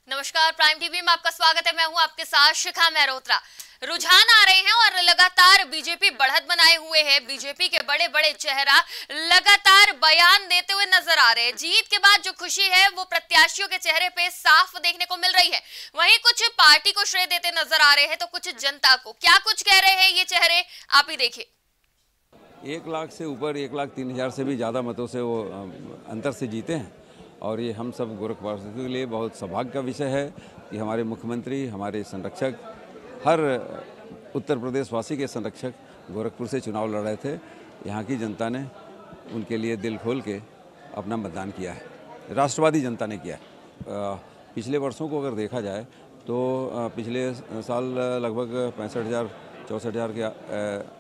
नमस्कार, prime TV में आपका स्वागत है। मैं हूं आपके साथ शिखा मेहरोत्रा। रुझान आ रहे हैं और लगातार बीजेपी बढ़त बनाए हुए है। बीजेपी के बड़े बड़े चेहरा लगातार बयान देते हुए नजर आ रहे हैं। जीत के बाद जो खुशी है वो प्रत्याशियों के चेहरे पे साफ देखने को मिल रही है। वहीं कुछ पार्टी को श्रेय देते नजर आ रहे हैं तो कुछ जनता को। क्या कुछ कह रहे हैं ये चेहरे, आप ही देखिए। 1 लाख से ऊपर 1,03,000 से भी ज़्यादा मतों से वो अंतर से जीते हैं और ये हम सब गोरखवासियों के लिए बहुत सौभाग्य का विषय है कि हमारे मुख्यमंत्री, हमारे संरक्षक, हर उत्तर प्रदेश वासी के संरक्षक गोरखपुर से चुनाव लड़ रहे थे। यहाँ की जनता ने उनके लिए दिल खोल के अपना मतदान किया है, राष्ट्रवादी जनता ने किया है। पिछले वर्षों को अगर देखा जाए तो पिछले साल लगभग 65,000 64,000 के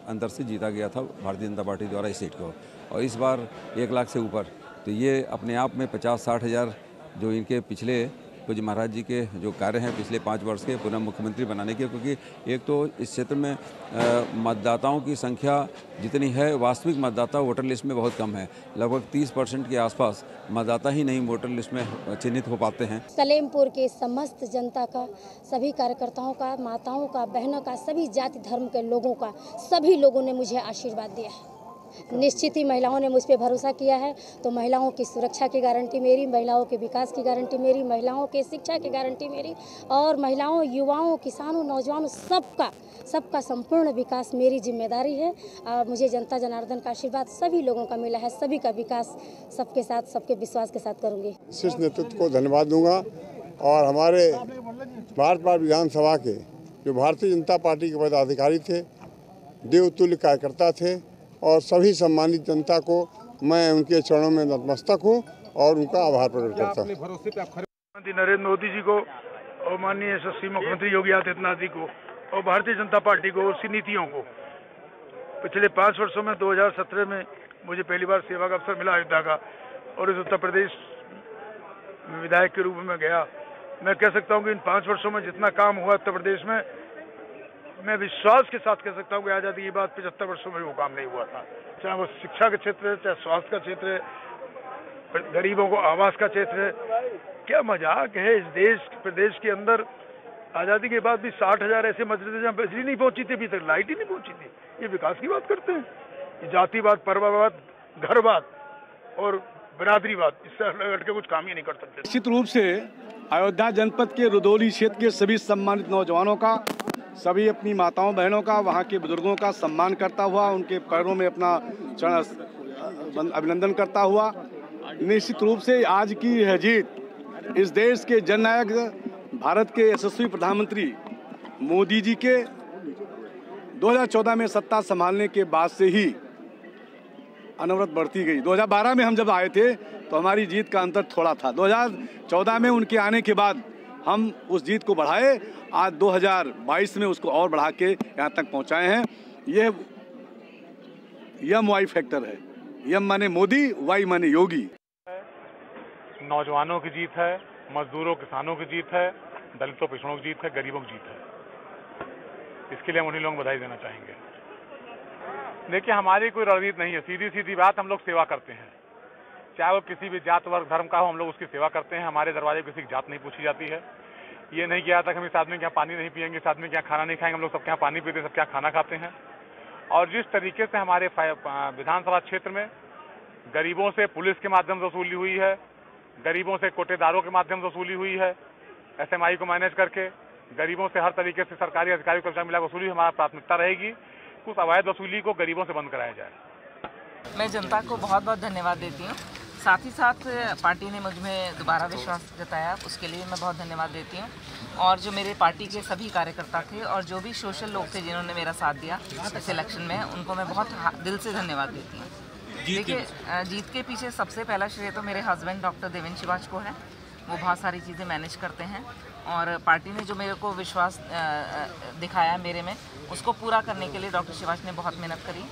अंतर से जीता गया था भारतीय जनता पार्टी द्वारा इस सीट को, और इस बार 1 लाख से ऊपर। तो ये अपने आप में 50-60 हज़ार जो इनके पिछले पूज्य महाराज जी के जो कार्य हैं पिछले 5 वर्ष के पुनः मुख्यमंत्री बनाने के, क्योंकि एक तो इस क्षेत्र में मतदाताओं की संख्या जितनी है, वास्तविक मतदाता वोटर लिस्ट में बहुत कम है। लगभग 30% के आसपास मतदाता ही नहीं वोटर लिस्ट में चिन्हित हो पाते हैं। सलेमपुर के समस्त जनता का, सभी कार्यकर्ताओं का, माताओं का, बहनों का, सभी जाति धर्म के लोगों का, सभी लोगों ने मुझे आशीर्वाद दिया है। निश्चित ही महिलाओं ने मुझ पर भरोसा किया है, तो महिलाओं की सुरक्षा की गारंटी मेरी, महिलाओं के विकास की गारंटी मेरी, महिलाओं के शिक्षा की गारंटी मेरी, और महिलाओं, युवाओं, किसानों, नौजवानों सबका संपूर्ण विकास मेरी जिम्मेदारी है। मुझे जनता जनार्दन का आशीर्वाद सभी लोगों का मिला है। सभी का विकास सबके साथ, सबके विश्वास के साथ करूँगी। शीर्ष नेतृत्व को धन्यवाद दूंगा और हमारे भारत विधानसभा के जो भारतीय जनता पार्टी के पदाधिकारी थे, देवतुल्य कार्यकर्ता थे, और सभी सम्मानित जनता को मैं उनके चरणों में नतमस्तक हूँ और उनका आभार प्रकट करता हूँ। प्रधानमंत्री नरेंद्र मोदी जी को और माननीय यशस्वी मुख्यमंत्री योगी आदित्यनाथ जी को और भारतीय जनता पार्टी को, उसकी नीतियों को। पिछले 5 वर्षों में 2017 में मुझे पहली बार सेवा का अवसर मिला अयोध्या का, और इस उत्तर प्रदेश में विधायक के रूप में गया। मैं कह सकता हूँ कि इन 5 वर्षों में जितना काम हुआ उत्तर प्रदेश में, मैं विश्वास के साथ कह सकता हूँ कि आज़ादी के बाद 75 वर्षों में वो काम नहीं हुआ था। चाहे वो शिक्षा का क्षेत्र है, चाहे स्वास्थ्य का क्षेत्र है, गरीबों को आवास का क्षेत्र है। क्या मजाक है, इस प्रदेश के अंदर आज़ादी के बाद भी 60,000 ऐसे मस्जिद थे जहाँ बिजली नहीं पहुंची थी, अभी तक लाइट ही नहीं पहुंची थी। ये विकास की बात करते हैं? ये जातिवाद, परिवारवाद, घरवाद और बिरादरीवाद, इससे हट के कुछ काम ही नहीं कर सकते। निश्चित रूप से अयोध्या जनपद के रुदौली क्षेत्र के सभी सम्मानित नौजवानों का, सभी अपनी माताओं बहनों का, वहाँ के बुजुर्गों का सम्मान करता हुआ, उनके पैरों में अपना अभिनंदन करता हुआ, निश्चित रूप से आज की यह जीत इस देश के जननायक, भारत के यशस्वी प्रधानमंत्री मोदी जी के 2014 में सत्ता संभालने के बाद से ही अनवरत बढ़ती गई। 2012 में हम जब आए थे तो हमारी जीत का अंतर थोड़ा था। 2014 में उनके आने के बाद हम उस जीत को बढ़ाए, आज 2022 में उसको और बढ़ा के यहाँ तक पहुँचाए हैं। ये यम वाई फैक्टर है। यम माने मोदी, वाई माने योगी। नौजवानों की जीत है, मजदूरों, किसानों की जीत है, दलितों, पिछड़ों की जीत है, गरीबों की जीत है। इसके लिए हम उन्हीं लोगों को बधाई देना चाहेंगे। देखिए, हमारी कोई रणनीति नहीं है, सीधी सीधी बात, हम लोग सेवा करते हैं। चाहे वो किसी भी जात, वर्ग, धर्म का हो, हम लोग उसकी सेवा करते हैं। हमारे दरवाजे किसी की जात नहीं पूछी जाती है। ये नहीं किया था कि हम इस आदमी के यहाँ पानी नहीं पियेंगे, इस आदमी के यहाँ खाना नहीं खाएंगे। हम लोग सबके यहाँ पानी पीते, सबके यहाँ खाना खाते हैं। और जिस तरीके से हमारे विधानसभा क्षेत्र में गरीबों से पुलिस के माध्यम से वसूली हुई है, गरीबों से कोटेदारों के माध्यम से वसूली हुई है, SMI को मैनेज करके गरीबों से हर तरीके से सरकारी अधिकारी कर्मचारी मिला वसूली, हमारा प्राथमिकता रहेगी। उस अवैध वसूली को गरीबों से बंद कराया जाए। मैं जनता को बहुत बहुत धन्यवाद देती हूँ। साथ ही साथ पार्टी ने मुझ में दोबारा विश्वास जताया, उसके लिए मैं बहुत धन्यवाद देती हूँ। और जो मेरे पार्टी के सभी कार्यकर्ता थे और जो भी सोशल लोग थे जिन्होंने मेरा साथ दिया इस इलेक्शन में, उनको मैं बहुत दिल से धन्यवाद देती हूँ। देखिए, जीत के पीछे सबसे पहला श्रेय तो मेरे हस्बैंड डॉक्टर देवेंद्र शिवाज को है। वो बहुत सारी चीज़ें मैनेज करते हैं और पार्टी ने जो मेरे को विश्वास दिखाया मेरे में, उसको पूरा करने के लिए डॉक्टर शिवाज ने बहुत मेहनत करी।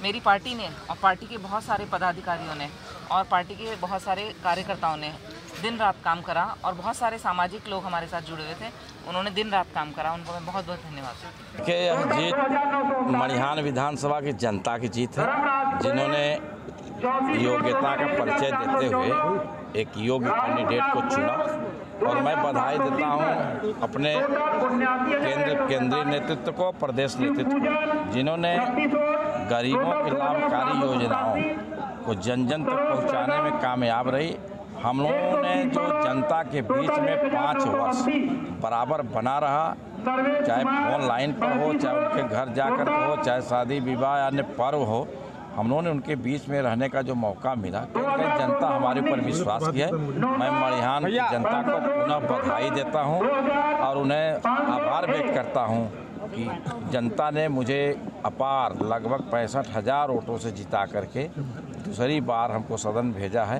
मेरी पार्टी ने और पार्टी के बहुत सारे पदाधिकारियों ने और पार्टी के बहुत सारे कार्यकर्ताओं ने दिन रात काम करा, और बहुत सारे सामाजिक लोग हमारे साथ जुड़े हुए थे, उन्होंने दिन रात काम करा। उनको मैं बहुत बहुत धन्यवाद देती हूँ। यह जीत मणिहार विधानसभा की जनता की जीत है, जिन्होंने योग्यता का परिचय देते हुए एक योग्य कैंडिडेट को चुना और मैं बधाई देता हूं अपने केंद्रीय नेतृत्व को, प्रदेश नेतृत्व को, जिन्होंने गरीबों की लाभकारी योजनाओं को जन जन तक पहुंचाने में कामयाब रही। हम लोगों ने जो जनता के बीच में 5 वर्ष बराबर बना रहा, चाहे ऑनलाइन पर हो, चाहे उनके घर जाकर हो, चाहे शादी विवाह या अन्य पर्व हो, हम लोगों ने उनके बीच में रहने का जो मौका मिला, क्योंकि जनता हमारे ऊपर विश्वास किया है। मैं मड़िहान की जनता को पुनः बधाई देता हूं और उन्हें आभार व्यक्त करता हूं कि जनता ने मुझे अपार लगभग 65,000 वोटों से जिता करके दूसरी बार हमको सदन भेजा है।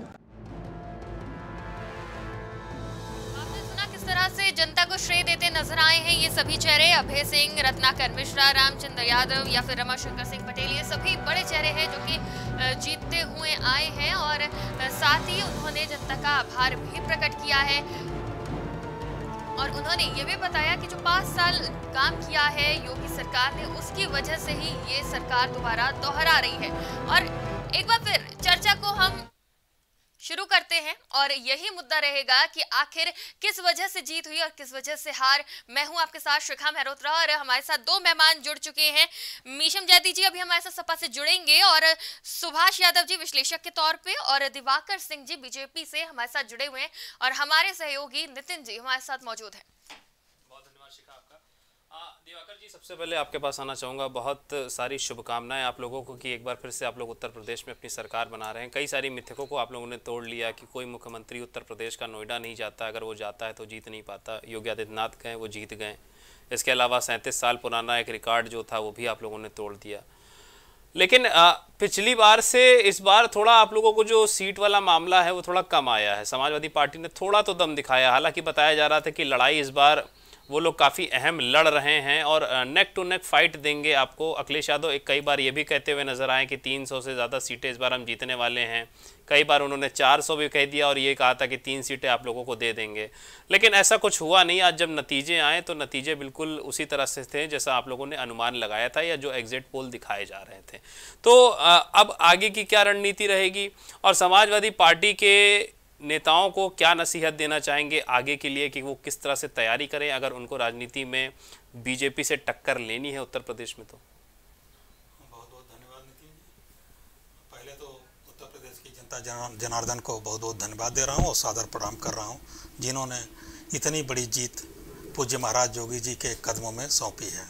तरह से जनता को श्रेय देते नजर आए हैं ये सभी चेहरे। अभय सिंह, रत्नाकर मिश्रा, रामचंद्र यादव या फिर रमाशंकर सिंह पटेल, ये सभी बड़े चेहरे हैं जो कि जीतते हुए आए हैं और साथ ही उन्होंने जनता का आभार भी प्रकट किया है। और उन्होंने ये भी बताया कि जो 5 साल काम किया है योगी सरकार ने, उसकी वजह से ही ये सरकार दोबारा दोहरा रही है। और एक बार फिर चर्चा को हम शुरू करते हैं और यही मुद्दा रहेगा कि आखिर किस वजह से जीत हुई और किस वजह से हार। मैं हूं आपके साथ शिखा मेहरोत्रा और हमारे साथ 2 मेहमान जुड़ चुके हैं। मीशम जैदी जी अभी हमारे साथ सपा से जुड़ेंगे और सुभाष यादव जी विश्लेषक के तौर पे और दिवाकर सिंह जी बीजेपी से हमारे साथ जुड़े हुए हैं और हमारे सहयोगी नितिन जी हमारे साथ मौजूद हैं। बहुत धन्यवाद शिखा आपका। दिवाकर जी, सबसे पहले आपके पास आना चाहूँगा। बहुत सारी शुभकामनाएं आप लोगों को कि एक बार फिर से आप लोग उत्तर प्रदेश में अपनी सरकार बना रहे हैं। कई सारी मिथकों को आप लोगों ने तोड़ लिया कि कोई मुख्यमंत्री उत्तर प्रदेश का नोएडा नहीं जाता, अगर वो जाता है तो जीत नहीं पाता। योगी आदित्यनाथ गए, वो जीत गए। इसके अलावा 37 साल पुराना एक रिकॉर्ड जो था वो भी आप लोगों ने तोड़ दिया। लेकिन पिछली बार से इस बार थोड़ा आप लोगों को जो सीट वाला मामला है वो थोड़ा कम आया है। समाजवादी पार्टी ने थोड़ा तो दम दिखाया, हालांकि बताया जा रहा था कि लड़ाई इस बार वो लोग काफ़ी अहम लड़ रहे हैं और नेक टू नेक फाइट देंगे आपको। अखिलेश यादव कई बार ये भी कहते हुए नजर आए कि 300 से ज़्यादा सीटें इस बार हम जीतने वाले हैं। कई बार उन्होंने 400 भी कह दिया और ये कहा था कि 3 सीटें आप लोगों को दे देंगे, लेकिन ऐसा कुछ हुआ नहीं। आज जब नतीजे आए तो नतीजे बिल्कुल उसी तरह से थे जैसा आप लोगों ने अनुमान लगाया था या जो एग्जिट पोल दिखाए जा रहे थे। तो अब आगे की क्या रणनीति रहेगी और समाजवादी पार्टी के नेताओं को क्या नसीहत देना चाहेंगे आगे के लिए कि वो किस तरह से तैयारी करें अगर उनको राजनीति में बीजेपी से टक्कर लेनी है उत्तर प्रदेश में? तो बहुत बहुत धन्यवाद नितिन जी। पहले तो उत्तर प्रदेश की जनता जनार्दन को बहुत बहुत धन्यवाद दे रहा हूँ और सादर प्रणाम कर रहा हूँ, जिन्होंने इतनी बड़ी जीत पूज्य महाराज योगी जी के कदमों में सौंपी है।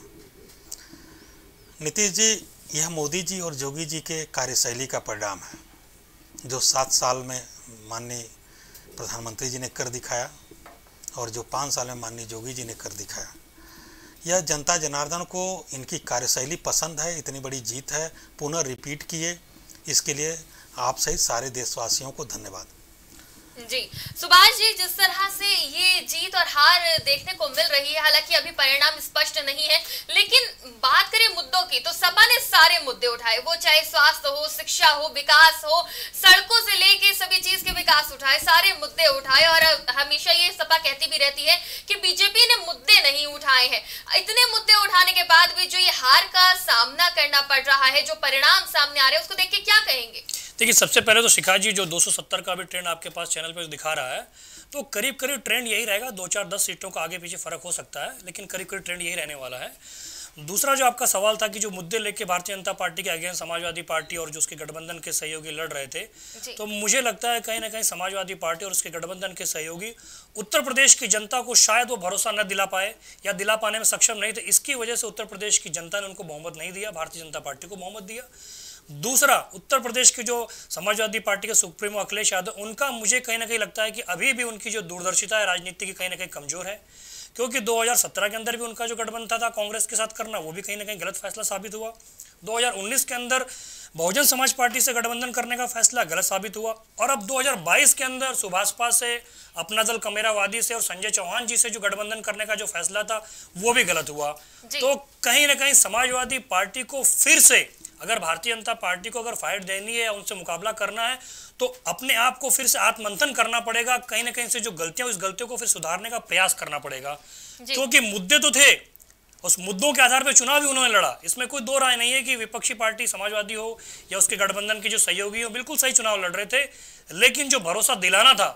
नीतीश जी, यह मोदी जी और योगी जी के कार्यशैली का परिणाम है, जो 7 साल में माननीय प्रधानमंत्री जी ने कर दिखाया और जो 5 साल में माननीय योगी जी ने कर दिखाया। यह जनता जनार्दन को इनकी कार्यशैली पसंद है, इतनी बड़ी जीत है, पुनः रिपीट किए, इसके लिए आप सहित सारे देशवासियों को धन्यवाद। जी सुभाष जी, जिस तरह से ये जीत और हार देखने को मिल रही है, हालांकि अभी परिणाम स्पष्ट नहीं है, लेकिन बात करें मुद्दों की तो सपा ने सारे मुद्दे उठाए, वो चाहे स्वास्थ्य हो, शिक्षा हो, विकास हो, सड़कों से लेके सभी चीज के विकास उठाए, सारे मुद्दे उठाए। और हमेशा ये सपा कहती भी रहती है कि बीजेपी ने मुद्दे नहीं उठाए हैं। इतने मुद्दे उठाने के बाद भी जो ये हार का सामना करना पड़ रहा है, जो परिणाम सामने आ रहे हैं, उसको देख के क्या कहेंगे? देखिए, सबसे पहले तो शिखा जी, जो 270 का भी ट्रेंड आपके पास चैनल पे दिखा रहा है, तो करीब करीब ट्रेंड यही रहेगा। 2-4-10 सीटों का आगे पीछे फर्क हो सकता है, लेकिन करीब करीब ट्रेंड यही रहने वाला है। दूसरा जो आपका सवाल था कि जो मुद्दे लेके भारतीय जनता पार्टी के अगेंस्ट समाजवादी पार्टी और जो उसके गठबंधन के सहयोगी लड़ रहे थे, तो मुझे लगता है कहीं ना कहीं समाजवादी पार्टी और उसके गठबंधन के सहयोगी उत्तर प्रदेश की जनता को शायद वो भरोसा न दिला पाए या दिला पाने में सक्षम नहीं थे। इसकी वजह से उत्तर प्रदेश की जनता ने उनको बहुमत नहीं दिया, भारतीय जनता पार्टी को बहुमत दिया। दूसरा, उत्तर प्रदेश की जो समाजवादी पार्टी के सुप्रीमो अखिलेश यादव, उनका मुझे कहीं ना कहीं लगता है कि अभी भी उनकी जो दूरदर्शिता है राजनीति की कहीं ना कहीं कमजोर है, क्योंकि 2017 के अंदर भी उनका जो गठबंधन था कांग्रेस के साथ करना, वो भी कहीं ना कहीं गलत फैसला साबित हुआ। 2019 के अंदर बहुजन समाज पार्टी से गठबंधन करने का फैसला गलत साबित हुआ और अब 2022 के अंदर सुभाषपा से, अपना दल कमेरावादी से और संजय चौहान जी से जो गठबंधन करने का जो फैसला था वो भी गलत हुआ। तो कहीं ना कहीं समाजवादी पार्टी को फिर से, अगर भारतीय जनता पार्टी को अगर फाइट देनी है या उनसे मुकाबला करना है, तो अपने आप को फिर से आत्ममंथन करना पड़ेगा। कहीं ना कहीं से जो गलतियां, उस गलतियों को फिर सुधारने का प्रयास करना पड़ेगा, क्योंकि मुद्दे तो थे, उस मुद्दों के आधार पर चुनाव भी उन्होंने लड़ा। इसमें कोई दो राय नहीं है कि विपक्षी पार्टी समाजवादी हो या उसके गठबंधन के जो सहयोगी हो, बिल्कुल सही चुनाव लड़ रहे थे, लेकिन जो भरोसा दिलाना था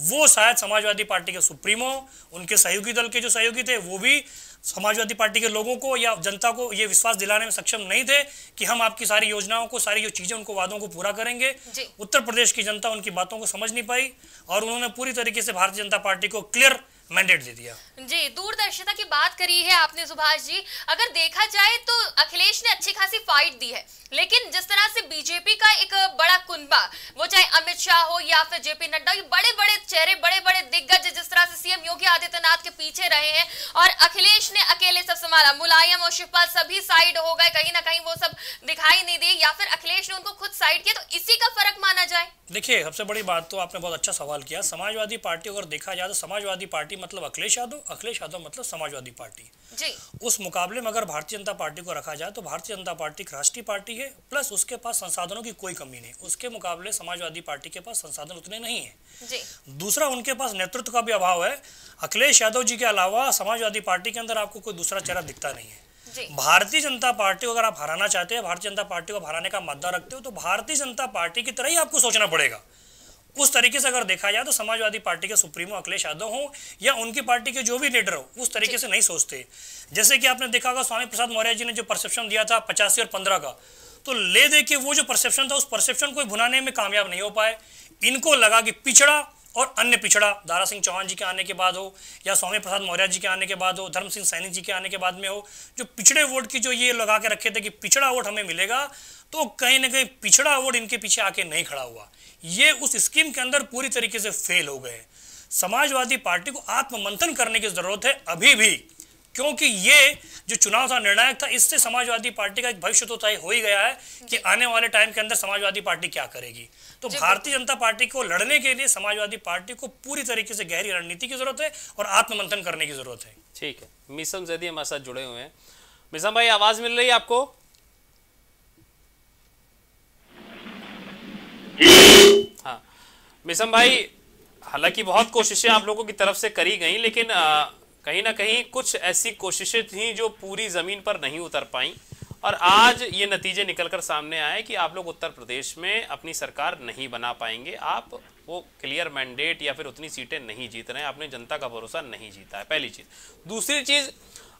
वो शायद समाजवादी पार्टी के सुप्रीमो, उनके सहयोगी दल के जो सहयोगी थे, वो भी समाजवादी पार्टी के लोगों को या जनता को ये विश्वास दिलाने में सक्षम नहीं थे कि हम आपकी सारी योजनाओं को, सारी जो चीजें, उनको वादों को पूरा करेंगे। उत्तर प्रदेश की जनता उनकी बातों को समझ नहीं पाई और उन्होंने पूरी तरीके से भारतीय जनता पार्टी को क्लियर मैंडेट दे दिया। जी, दूरदर्शिता की बात करी है आपने सुभाष जी। अगर देखा जाए तो अखिलेश ने अच्छी खासी फाइट दी है, लेकिन जिस तरह से बीजेपी का एक बड़ा कुनबा, वो चाहे अमित शाह हो या फिर जेपी नड्डा, ये बड़े बड़े चेहरे, बड़े बड़े दिग्गज जिस तरह से सीएम योगी आदित्यनाथ के पीछे रहे हैं और अखिलेश ने अकेले सब संभाला, मुलायम और शिवपाल सभी साइड हो गए, कहीं ना कहीं वो सब दिखाई नहीं दिए या फिर अखिलेश ने उनको खुद साइड किया, तो इसी का फर्क माना जाए? देखिए, सबसे बड़ी बात तो आपने बहुत अच्छा सवाल किया। समाजवादी पार्टी अगर देखा जाए तो समाजवादी पार्टी मतलब अखिलेश यादव, अखिलेश यादव मतलब समाजवादी पार्टी जी। उस मुकाबले में अगर भारतीय जनता पार्टी को रखा जाए तो भारतीय जनता पार्टी एक राष्ट्रीय पार्टी है, प्लस उसके पास संसाधनों की कोई कमी नहीं। उसके मुकाबले समाजवादी पार्टी के पास संसाधन उतने नहीं है जी। दूसरा, उनके पास नेतृत्व का भी अभाव है। अखिलेश यादव जी के अलावा समाजवादी पार्टी के अंदर आपको कोई दूसरा चेहरा दिखता नहीं है। भारतीय जनता पार्टी को अगर आप हराना चाहते हैं, भारतीय जनता पार्टी को हराने का मुद्दा रखते हो, तो भारतीय जनता पार्टी की तरह ही आपको सोचना पड़ेगा। उस तरीके से अगर देखा जाए तो समाजवादी पार्टी के सुप्रीमो अखिलेश यादव हो या उनकी पार्टी के जो भी लीडर हो, उस तरीके से नहीं सोचते। जैसे कि आपने देखा होगा स्वामी प्रसाद मौर्य जी ने जो परसेप्शन दिया था 85 और 15 का, तो ले दे के वो जो परसेप्शन था, उस परसेप्शन को भुनाने में कामयाब नहीं हो पाए। इनको लगा कि पिछड़ा और अन्य पिछड़ा, दारा सिंह चौहान जी के आने के बाद हो या स्वामी प्रसाद मौर्य जी के आने के बाद हो, धर्म सिंह सैनी जी के आने के बाद में हो, जो पिछड़े वोट की जो ये लगा के रखे थे कि पिछड़ा वोट हमें मिलेगा, तो कहीं ना कहीं पिछड़ा वोट इनके पीछे आके नहीं खड़ा हुआ। ये उस स्कीम के अंदर पूरी तरीके से फेल हो गए। समाजवादी पार्टी को आत्ममंथन करने की जरूरत है अभी भी, क्योंकि ये जो चुनाव था निर्णायक था। इससे समाजवादी पार्टी का एक भविष्य तो तय हो ही गया है कि आने वाले टाइम के अंदर समाजवादी पार्टी क्या करेगी। तो भारतीय जनता पार्टी को लड़ने के लिए समाजवादी पार्टी को पूरी तरीके से गहरी रणनीति की जरूरत है और आत्ममंथन करने की जरूरत है। ठीक है, मिसम जैदी हमारे साथ जुड़े हुए हैं। मिसम भाई, आवाज मिल रही है आपको? हाँ मिसम भाई, हालांकि बहुत कोशिशें आप लोगों की तरफ से करी गई, लेकिन कहीं ना कहीं कुछ ऐसी कोशिशें थी जो पूरी जमीन पर नहीं उतर पाई और आज ये नतीजे निकलकर सामने आए कि आप लोग उत्तर प्रदेश में अपनी सरकार नहीं बना पाएंगे। आप वो क्लियर मैंडेट या फिर उतनी सीटें नहीं जीत रहे हैं, आपने जनता का भरोसा नहीं जीता है, पहली चीज। दूसरी चीज,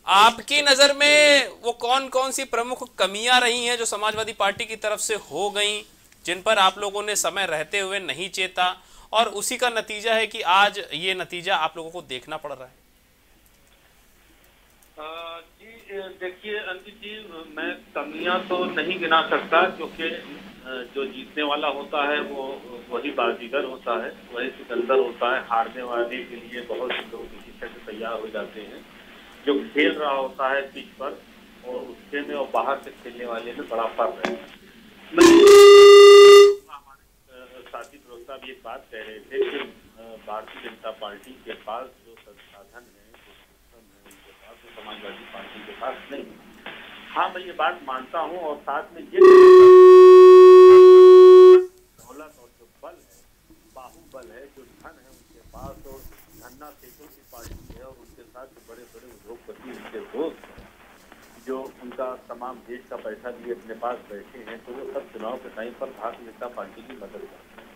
आपकी नजर में वो कौन कौन सी प्रमुख कमियां रही हैं जो समाजवादी पार्टी की तरफ से हो गई, जिन पर आप लोगों ने समय रहते हुए नहीं चेता, और उसी का नतीजा है कि आज ये नतीजा आप लोगों को देखना पड़ रहा है? जी देखिए अंकित जी, मैं कमियां तो नहीं गिना सकता, क्योंकि जो जीतने वाला होता है वो वही बाजीगर होता है, वही सिकंदर होता है। हारने वाले के लिए बहुत लोग इसी तरह से तैयार हो जाते हैं। जो खेल रहा होता है पिच पर और उसके में और बाहर से खेलने वाले में बड़ा फर्क है। हमारे साथी प्रवक्ता भी एक बात कह रहे थे कि भारतीय जनता पार्टी के पास जो संसाधन है, समाजवादी पार्टी के पास नहीं। हाँ, मैं ये बात मानता हूँ और साथ में ये दौलत और जो बल है, बाहुबल है, जो धन है उनके पास, और धन्ना सेठों की पार्टी है और उनके साथ जो बड़े बड़े उद्योगपति उनके दोस्त हैं, जो उनका तमाम देश का पैसा लिए अपने पास बैठे हैं, तो वो सब चुनाव के टाइम पर भारतीय जनता पार्टी की मदद करते हैं।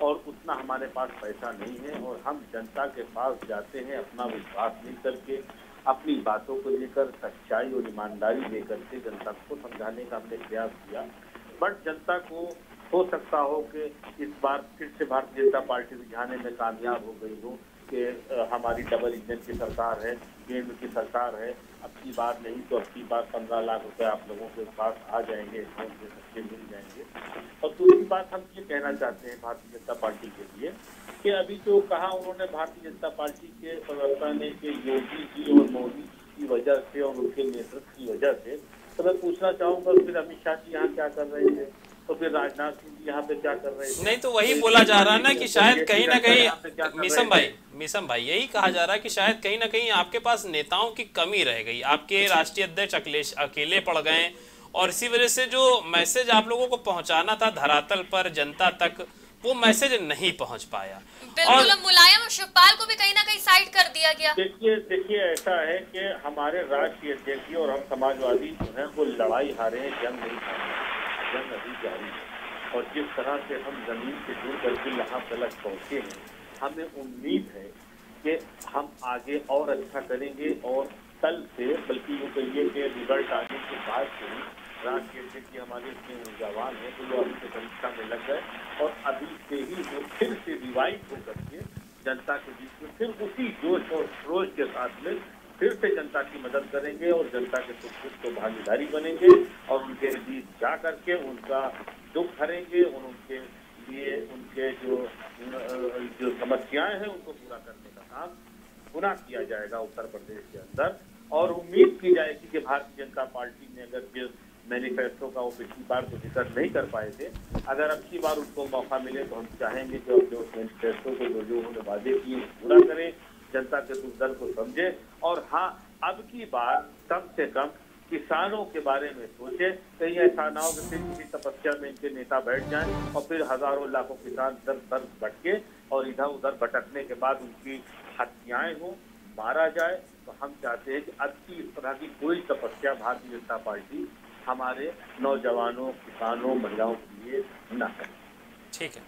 और उतना हमारे पास पैसा नहीं है और हम जनता के पास जाते हैं अपना विश्वास लेकर के, अपनी बातों को लेकर सच्चाई और ईमानदारी लेकर के जनता को समझाने का हमने प्रयास किया। बट जनता को हो सकता हो कि इस बार फिर से भारतीय जनता पार्टी रुझाने में कामयाब हो गई हो कि हमारी डबल इंजन की सरकार है, केंद्र की सरकार है, अब की बार नहीं तो अब की बार 15 लाख रुपए आप लोगों के पास आ जाएंगे, अकाउंट में सबके मिल जाएंगे। और दूसरी बात हम ये कहना चाहते हैं भारतीय जनता पार्टी के लिए कि अभी जो कहा उन्होंने भारतीय जनता पार्टी के प्रवक्ता ने कि योगी जी और मोदी की वजह से और उनके नेतृत्व की वजह से, तो मैं पूछना चाहूंगा फिर अमित शाह जी यहाँ क्या कर रहे थे, तो फिर राजनाथ सिंह जी यहाँ पे क्या कर रहे थे? नहीं, तो वही बोला जा रहा है ना कि शायद कहीं ना कहीं मिसम भाई यही कहा जा रहा है कि शायद कहीं ना कहीं आपके पास नेताओं की कमी रह गई। आपके राष्ट्रीय अध्यक्ष अखिलेश अकेले पड़ गए और इसी वजह से जो मैसेज आप लोगों को पहुंचाना था धरातल पर जनता तक, वो मैसेज नहीं पहुंच पाया। बिल्कुल, मुलायम और शिवपाल को भी कहीं ना कहीं साइड कर दिया गया। देखिए ऐसा है कि हमारे राष्ट्रीय अध्यक्ष और हम समाजवादी जो है वो लड़ाई हारे हैं, जंग नहीं हारे, जंग अभी जारी है। और जिस तरह से हम जमीन से जुड़ करके यहाँ तक पहुँचे हैं, हमें उम्मीद है कि हम आगे और अच्छा करेंगे और कल से, बल्कि वो कहिए कि रिजल्ट आने के बाद से राष्ट्रीय अध्यक्ष की हमारे इतने ऊर्जावान है तो वो अभी से परीक्षा में लग गए और अभी से ही वो फिर से रिवाइव होकर के जनता के बीच में फिर उसी जोश और क्रोश के साथ में फिर से जनता की मदद करेंगे और जनता के सुख दुख को भागीदारी बनेंगे और उनके बीच जा करके उनका दुख हरेंगे और उनके लिए उनके जो समस्याएं हैं उनको पूरा करने का काम पुनः किया जाएगा उत्तर प्रदेश के अंदर। और उम्मीद की जाएगी कि भारतीय जनता पार्टी ने अगर जिस मैनिफेस्टो का वो पिछली बार तो जिक्र नहीं कर पाए थे, अगर अब की बार उनको मौका मिले तो हम चाहेंगे कि जो मैनिफेस्टो को जो उन्होंने वादे किए पूरा करें, जनता के दुख दर्द को समझे और हाँ अब की बार कम से कम किसानों के बारे में सोचे। कहीं ऐसा ना हो कि फिर किसी तपस्या में इनके नेता बैठ जाएं और फिर हजारों लाखों किसान दर दर भटके और इधर उधर भटकने के बाद उनकी हत्याएं हो, मारा जाए। तो हम चाहते हैं कि अब की इस तरह की कोई तपस्या भारतीय जनता पार्टी हमारे नौजवानों, किसानों, महिलाओं के लिए न करे। ठीक है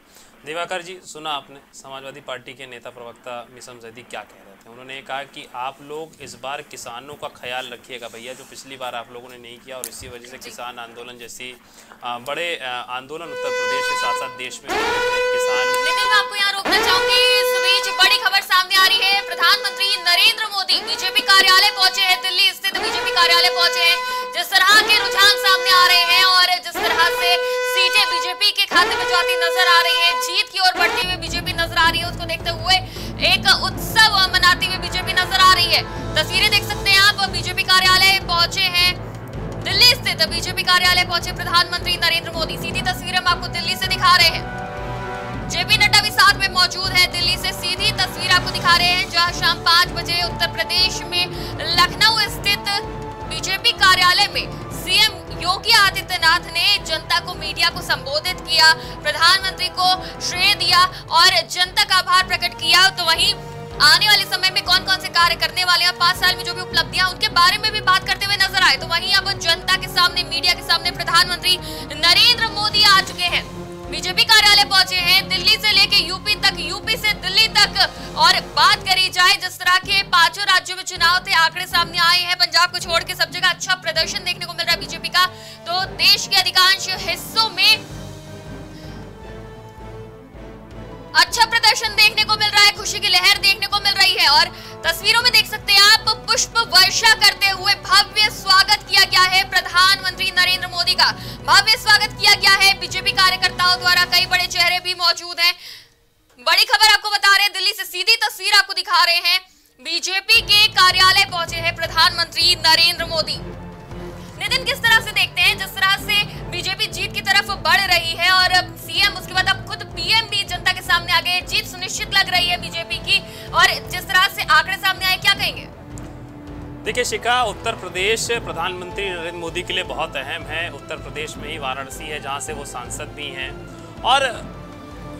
दिवाकर जी, सुना आपने समाजवादी पार्टी के नेता प्रवक्ता मिसम जैदी क्या कह रहे थे। उन्होंने कहा कि आप लोग इस बार किसानों का ख्याल रखिएगा भैया, जो पिछली बार आप लोगों ने नहीं किया और इसी वजह से किसान आंदोलन जैसी बड़े आंदोलन उत्तर प्रदेश के साथ साथ देश में किसान। लेकिन मैं आपको यहाँ रोकना चाहूंगी, इस बीच बड़ी खबर सामने आ रही है। प्रधानमंत्री नरेंद्र मोदी बीजेपी कार्यालय पहुंचे हैं, दिल्ली स्थित बीजेपी कार्यालय पहुंचे हैं। जिस तरह के रुझान सामने आ रहे हैं और जिस तरह से सीटें बीजेपी के खाते में जाती नजर आ रही है, जीत की ओर बढ़ती हुई बीजेपी नजर आ रही है, उसको देखते हुए एक उत्सव मनाती हुई बीजेपी नजर आ रही है। तस्वीरें देख सकते हैं आप, बीजेपी कार्यालय पहुंचे हैं, दिल्ली स्थित बीजेपी कार्यालय पहुंचे प्रधानमंत्री नरेंद्र मोदी। सीधी तस्वीरें हम आपको दिल्ली से दिखा रहे हैं। जेपी नड्डा भी साथ में मौजूद है। दिल्ली से सीधी तस्वीर आपको दिखा रहे हैं, जहां शाम 5 बजे उत्तर प्रदेश में लखनऊ स्थित बीजेपी कार्यालय में सीएम योगी आदित्यनाथ ने जनता को, मीडिया को संबोधित किया, प्रधानमंत्री को श्रेय दिया और जनता का आभार प्रकट किया। तो वहीं आने वाले समय में कौन कौन से कार्य करने वाले हैं, 5 साल में जो भी उपलब्धियां, उनके बारे में भी बात करते हुए नजर आए। तो वहीं अब जनता के सामने, मीडिया के सामने प्रधानमंत्री नरेंद्र मोदी आ चुके हैं, बीजेपी कार्यालय पहुंचे हैं, दिल्ली से लेके यूपी तक, यूपी से दिल्ली तक। और बात करी जाए जिस तरह के 5 राज्यों में चुनाव थे, आंकड़े सामने आए हैं, पंजाब को छोड़ के सब जगह अच्छा प्रदर्शन देखने को मिल रहा है बीजेपी का। तो देश के अधिकांश हिस्सों में अच्छा प्रदर्शन देखने को मिल रहा है, खुशी की लहर देखने को मिल रही है। और तस्वीरों में देख सकते हैं आप, पुष्प वर्षा करते हुए भव्य स्वागत किया गया है प्रधानमंत्री नरेंद्र मोदी का, भव्य स्वागत किया गया है बीजेपी कार्यकर्ताओं द्वारा। कई बड़े चेहरे भी मौजूद हैं। बड़ी खबर आपको बता रहे हैं, दिल्ली से सीधी तस्वीर आपको दिखा रहे हैं, बीजेपी के कार्यालय पहुंचे हैं प्रधानमंत्री नरेंद्र मोदी। नितिन, किस तरह से देखते हैं जिस तरह से बीजेपी जीत की तरफ बढ़ रही है और सीएम, उसके बाद अब खुद पीएम भी जनता के सामने आ गए, जीत सुनिश्चित लग रही है बीजेपी की, और जिस तरह से आंकड़े सामने आए, क्या कहेंगे? देखिए शिखा, उत्तर प्रदेश प्रधानमंत्री नरेंद्र मोदी के लिए बहुत अहम है। उत्तर प्रदेश में ही वाराणसी है जहां से वो सांसद भी हैं, और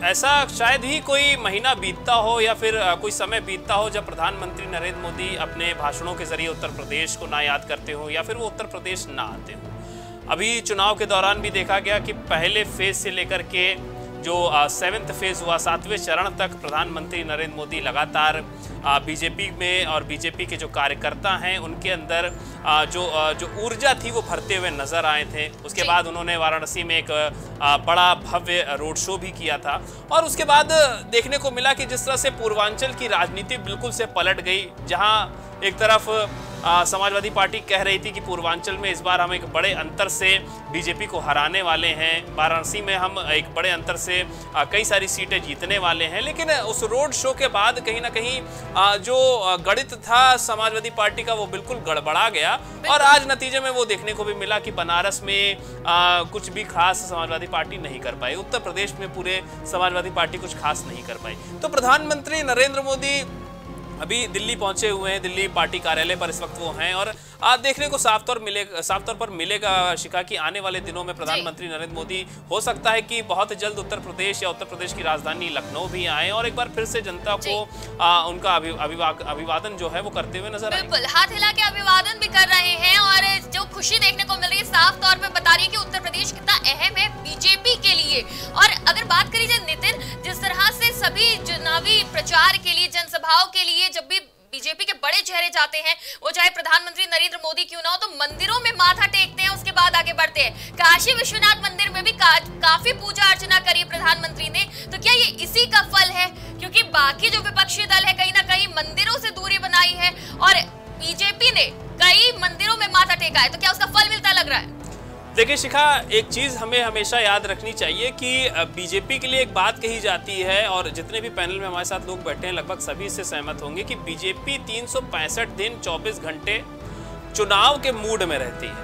ऐसा शायद ही कोई महीना बीतता हो या फिर कोई समय बीतता हो जब प्रधानमंत्री नरेंद्र मोदी अपने भाषणों के जरिए उत्तर प्रदेश को ना याद करते हो या फिर वो उत्तर प्रदेश ना आते हो। अभी चुनाव के दौरान भी देखा गया कि पहले फेज से लेकर के जो 7th फेज हुआ, 7वें चरण तक प्रधानमंत्री नरेंद्र मोदी लगातार बीजेपी में और बीजेपी के जो कार्यकर्ता हैं उनके अंदर जो ऊर्जा थी वो भरते हुए नजर आए थे। उसके बाद उन्होंने वाराणसी में एक बड़ा भव्य रोड शो भी किया था, और उसके बाद देखने को मिला कि जिस तरह से पूर्वांचल की राजनीति बिल्कुल से पलट गई, जहां एक तरफ समाजवादी पार्टी कह रही थी कि पूर्वांचल में इस बार हम एक बड़े अंतर से बीजेपी को हराने वाले हैं, वाराणसी में हम एक बड़े अंतर से कई सारी सीटें जीतने वाले हैं, लेकिन उस रोड शो के बाद कहीं ना कहीं जो गणित था समाजवादी पार्टी का वो बिल्कुल गड़बड़ा गया, और आज नतीजे में वो देखने को भी मिला कि बनारस में कुछ भी खास समाजवादी पार्टी नहीं कर पाई, उत्तर प्रदेश में पूरे समाजवादी पार्टी कुछ खास नहीं कर पाई। तो प्रधानमंत्री नरेंद्र मोदी अभी दिल्ली पहुंचे हुए हैं, दिल्ली पार्टी कार्यालय पर इस वक्त वो हैं, और आज देखने को साफ तौर पर मिलेगा शिखा कि आने वाले दिनों में प्रधानमंत्री नरेंद्र मोदी हो सकता है कि बहुत जल्द उत्तर प्रदेश या उत्तर प्रदेश की राजधानी लखनऊ भी आए और एक बार फिर से जनता को उनका अभिवादन जो है वो करते हुए नजर आए। बिल्कुल, हाथ हिला के अभिवादन भी कर रहे हैं, और जो खुशी देखने को मिल रही है साफ तौर पर बता रही है कि उत्तर प्रदेश कितना अहम है बीजेपी के लिए। और अगर बात करी जाए नितिन, जिस तरह से सभी चुनावी प्रचार के लिए, जनसभाओं के लिए जब भी बीजेपी के बड़े चेहरे जाते हैं, वो चाहे प्रधानमंत्री नरेंद्र मोदी क्यों ना हो, तो मंदिरों में माथा टेकते हैं, उसके बाद आगे बढ़ते हैं। काशी विश्वनाथ मंदिर में भी काफी पूजा अर्चना करी प्रधानमंत्री ने। तो क्या ये इसी का फल है? क्योंकि बाकी जो विपक्षी दल है कहीं ना कहीं मंदिरों से दूरी बनाई है और बीजेपी ने कई मंदिरों में माथा टेका है, तो क्या उसका फल मिलता लग रहा है? देखिए शिखा, एक चीज़ हमें हमेशा याद रखनी चाहिए कि बीजेपी के लिए एक बात कही जाती है, और जितने भी पैनल में हमारे साथ लोग बैठे हैं लगभग सभी इससे सहमत होंगे कि बीजेपी 365 दिन 24 घंटे चुनाव के मूड में रहती है।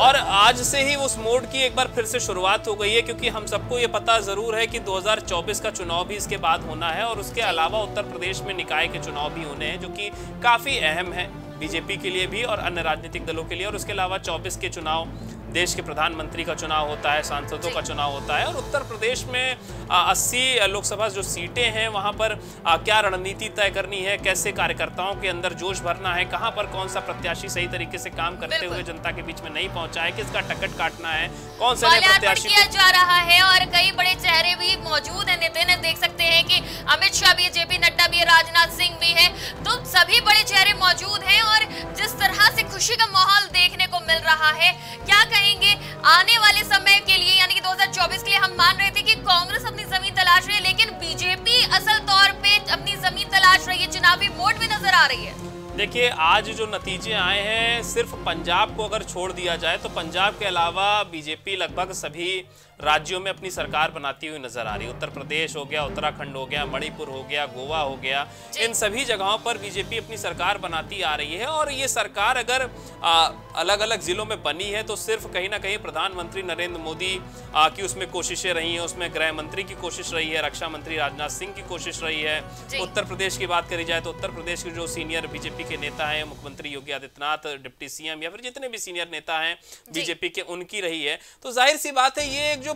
और आज से ही उस मोड की एक बार फिर से शुरुआत हो गई है, क्योंकि हम सबको ये पता जरूर है कि 2024 का चुनाव भी इसके बाद होना है, और उसके अलावा उत्तर प्रदेश में निकाय के चुनाव भी होने हैं, जो कि काफ़ी अहम है बीजेपी के लिए भी और अन्य राजनीतिक दलों के लिए। और उसके अलावा 24 के चुनाव, देश के प्रधानमंत्री का चुनाव होता है, सांसदों का चुनाव होता है, और उत्तर प्रदेश में 80 लोकसभा जो सीटें हैं वहां पर क्या रणनीति तय करनी है, कैसे कार्यकर्ताओं के अंदर जोश भरना है, कहां पर कौन सा प्रत्याशी सही तरीके से काम करते हुए जनता के बीच में नहीं पहुंचा है, किसका टिकट काटना है, कौन से प्रत्याशी किया जा रहा है। और कई बड़े चेहरे भी मौजूद है नितिन, देख सकते हैं कि अमित शाह भी है, जेपी नड्डा भी है, राजनाथ सिंह भी है, तो सभी बड़े चेहरे मौजूद हैं। और जिस तरह से खुशी का माहौल देखने को मिल रहा है, क्या आने वाले समय के लिए यानी कि 2024 के लिए हम मान रहे थे कि कांग्रेस अपनी जमीन तलाश रही है, लेकिन बीजेपी असल तौर पे अपनी जमीन तलाश रही है, चुनावी मोड में नजर आ रही है। देखिए, आज जो नतीजे आए हैं, सिर्फ पंजाब को अगर छोड़ दिया जाए तो पंजाब के अलावा बीजेपी लगभग सभी राज्यों में अपनी सरकार बनाती हुई नजर आ रही है। उत्तर प्रदेश हो गया, उत्तराखंड हो गया, मणिपुर हो गया, गोवा हो गया, इन सभी जगहों पर बीजेपी अपनी सरकार बनाती आ रही है। और ये सरकार अगर अलग अलग जिलों में बनी है तो सिर्फ कहीं ना कहीं प्रधानमंत्री नरेंद्र मोदी की उसमें कोशिशें रही हैं, उसमें गृह मंत्री की कोशिश रही है, रक्षा मंत्री राजनाथ सिंह की कोशिश रही है। उत्तर प्रदेश की बात करी जाए तो उत्तर प्रदेश के जो सीनियर बीजेपी के नेता हैं, मुख्यमंत्री योगी आदित्यनाथ, डिप्टी सीएम या फिर जितने भी सीनियर नेता हैं बीजेपी के, उनकी रही है। तो जाहिर सी बात है, ये जो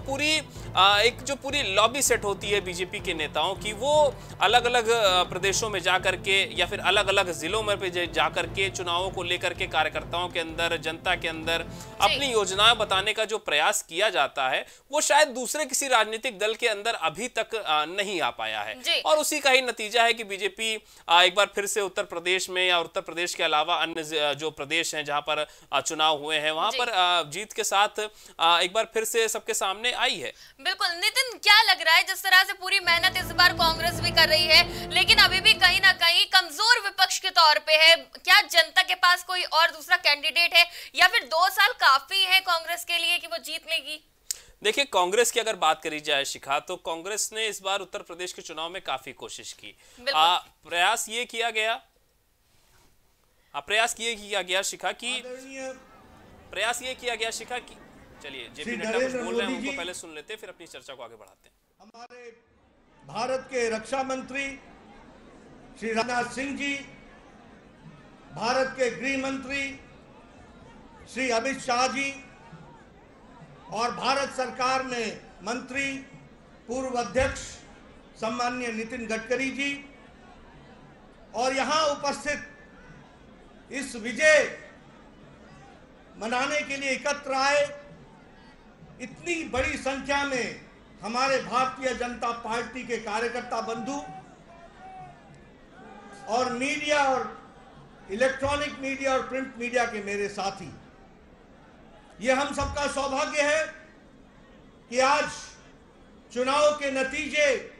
पूरी लॉबी सेट होती है बीजेपी के नेताओं की, वो अलग अलग प्रदेशों में जाकर के या फिर अलग अलग जिलों में जाकर के चुनावों को लेकर के कार्यकर्ताओं के अंदर, जनता के अंदर अपनी योजनाएं बताने का जो प्रयास किया जाता है, वो शायद दूसरे किसी राजनीतिक दल के अंदर अभी तक नहीं आ पाया है। और उसी का ही नतीजा है कि बीजेपी एक बार फिर से उत्तर प्रदेश में या उत्तर प्रदेश के अलावा अन्य जो प्रदेश हैं जहां पर चुनाव हुए हैं, वहां पर जीत के साथ एक बार फिर से सबके सामने आई है। बिल्कुल नितिन, क्या लग रहा है, जिस तरह से पूरी मेहनत इस बार कांग्रेस भी कर रही है, लेकिन अभी भी कहीं ना कहीं कमजोर विपक्ष के तौर पे है, क्या जनता के पास कोई और दूसरा कैंडिडेट है या फिर 2 साल काफी है कांग्रेस के लिए कि वो जीत लेगी? देखिए, कांग्रेस की अगर बात करी जाए शिखा, तो कांग्रेस ने इस बार उत्तर प्रदेश के चुनाव में काफी कोशिश की। प्रयास ये किया गया शिखा की चलिए जेपी नड्डा कुछ बोल रहे हैं, उनको पहले सुन लेते हैं, फिर अपनी चर्चा को आगे बढ़ाते हैं। हमारे भारत के रक्षा मंत्री श्री राजनाथ सिंह जी, भारत के गृह मंत्री श्री अमित शाह जी और भारत सरकार में मंत्री पूर्व अध्यक्ष सम्माननीय नितिन गडकरी जी और यहां उपस्थित इस विजय मनाने के लिए एकत्र आए इतनी बड़ी संख्या में हमारे भारतीय जनता पार्टी के कार्यकर्ता बंधु और मीडिया और इलेक्ट्रॉनिक मीडिया और प्रिंट मीडिया के मेरे साथी, ये हम सबका सौभाग्य है कि आज चुनाव के नतीजे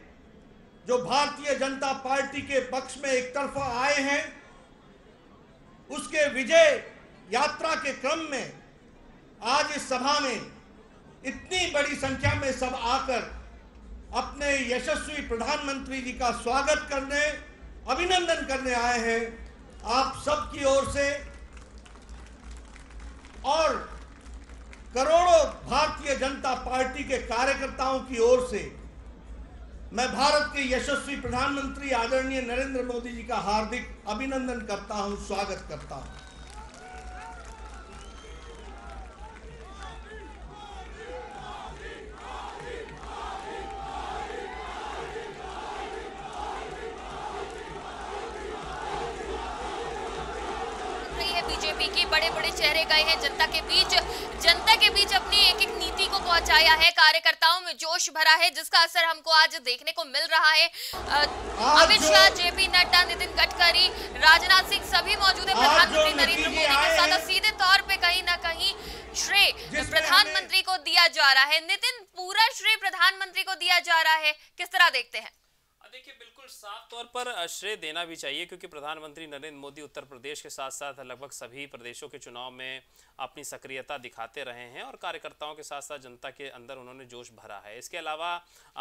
जो भारतीय जनता पार्टी के पक्ष में एक तरफा आए हैं, उसके विजय यात्रा के क्रम में आज इस सभा में इतनी बड़ी संख्या में सब आकर अपने यशस्वी प्रधानमंत्री जी का स्वागत करने, अभिनंदन करने आए हैं। आप सबकी ओर से और करोड़ों भारतीय जनता पार्टी के कार्यकर्ताओं की ओर से मैं भारत के यशस्वी प्रधानमंत्री आदरणीय नरेंद्र मोदी जी का हार्दिक अभिनंदन करता हूं, स्वागत करता हूं। बीजेपी की बड़े बड़े चेहरे गए हैं जनता के बीच अपनी एक एक नीति को पहुंचाया है, कार्यकर्ताओं में जोश भरा है, जिसका असर हमको आज देखने को मिल रहा है। अमित शाह, जेपी नड्डा, नितिन गडकरी, राजनाथ सिंह सभी मौजूद है प्रधानमंत्री नरेंद्र मोदी के साथ। सीधे तौर पे कहीं ना कहीं श्रेय प्रधानमंत्री को दिया जा रहा है। नितिन, पूरा श्रेय प्रधानमंत्री को दिया जा रहा है, किस तरह देखते हैं? देखिए, बिल्कुल साफ तौर पर श्रेय देना भी चाहिए, क्योंकि प्रधानमंत्री नरेंद्र मोदी उत्तर प्रदेश के साथ साथ लगभग सभी प्रदेशों के चुनाव में अपनी सक्रियता दिखाते रहे हैं और कार्यकर्ताओं के साथ साथ जनता के अंदर उन्होंने जोश भरा है। इसके अलावा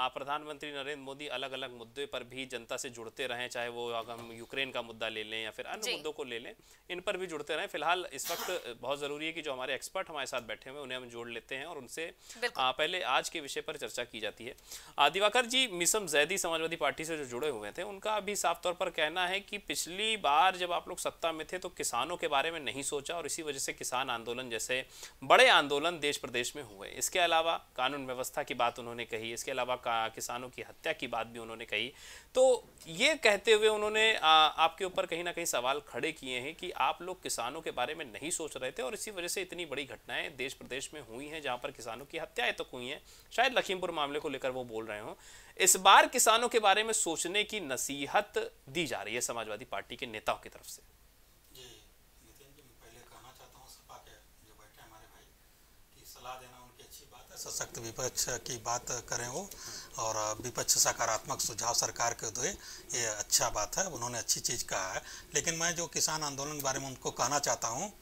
प्रधानमंत्री नरेंद्र मोदी अलग अलग मुद्दे पर भी जनता से जुड़ते रहे, चाहे वो हम यूक्रेन का मुद्दा ले लें या फिर अन्य मुद्दों को ले लें, इन पर भी जुड़ते रहे। फिलहाल इस वक्त बहुत ज़रूरी है कि जो हमारे एक्सपर्ट हमारे साथ बैठे हुए उन्हें हम जोड़ लेते हैं और उनसे पहले आज के विषय पर चर्चा की जाती है। दिवाकर जी, मिसम जैदी समाजवादी पार्टी से जो जुड़े हुए थे, उनका भी साफ तौर पर कहना है कि पिछली बार जब आप लोग सत्ता में थे तो किसानों के बारे में नहीं सोचा और इसी वजह से किसान आंदोलन जैसे बड़े आंदोलन देश प्रदेश में हुए। इसके अलावा कानून व्यवस्था की बात उन्होंने कही, इसके अलावा किसानों की हत्या की बात भी उन्होंने कही। तो ये कहते हुए उन्होंने आपके ऊपर कहीं ना कहीं सवाल खड़े किए हैं कि आप लोग किसानों के बारे में नहीं सोच रहे थे और इसी वजह से इतनी बड़ी घटनाएं देश प्रदेश में हुई हैं, जहां पर किसानों की हत्याएं तो हुई हैं। शायद लखीमपुर मामले को लेकर वो बोल रहे हो। इस बार किसानों के बारे में सोचने की नसीहत दी जा रही है समाजवादी पार्टी के नेताओं की तरफ से। जी नितिन जी, मैं पहले कहना चाहता हूँ सपा के जो बैठे हमारे भाई कि सलाह देना उनकी अच्छी बात है, सशक्त विपक्ष की बात करें वो, और विपक्ष सकारात्मक सुझाव सरकार के दे, ये अच्छा बात है, उन्होंने अच्छी चीज़ कहा है। लेकिन मैं जो किसान आंदोलन के बारे में उनको कहना चाहता हूँ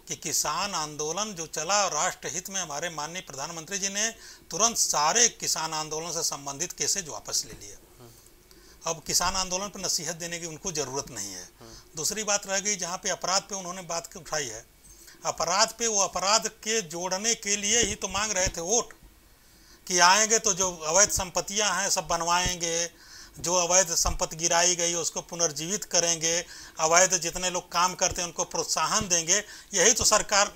कि किसान आंदोलन जो चला, राष्ट्र हित में हमारे माननीय प्रधानमंत्री जी ने तुरंत सारे किसान आंदोलन से संबंधित केसेज वापस ले लिए। अब किसान आंदोलन पर नसीहत देने की उनको ज़रूरत नहीं है। दूसरी बात रह गई, जहाँ पे अपराध पे उन्होंने बात उठाई है, अपराध पे वो अपराध के जोड़ने के लिए ही तो मांग रहे थे वोट, कि आएंगे तो जो अवैध संपत्तियाँ हैं सब बनवाएंगे, जो अवैध संपत्ति गिराई गई उसको पुनर्जीवित करेंगे, अवैध जितने लोग काम करते हैं उनको प्रोत्साहन देंगे। यही तो सरकार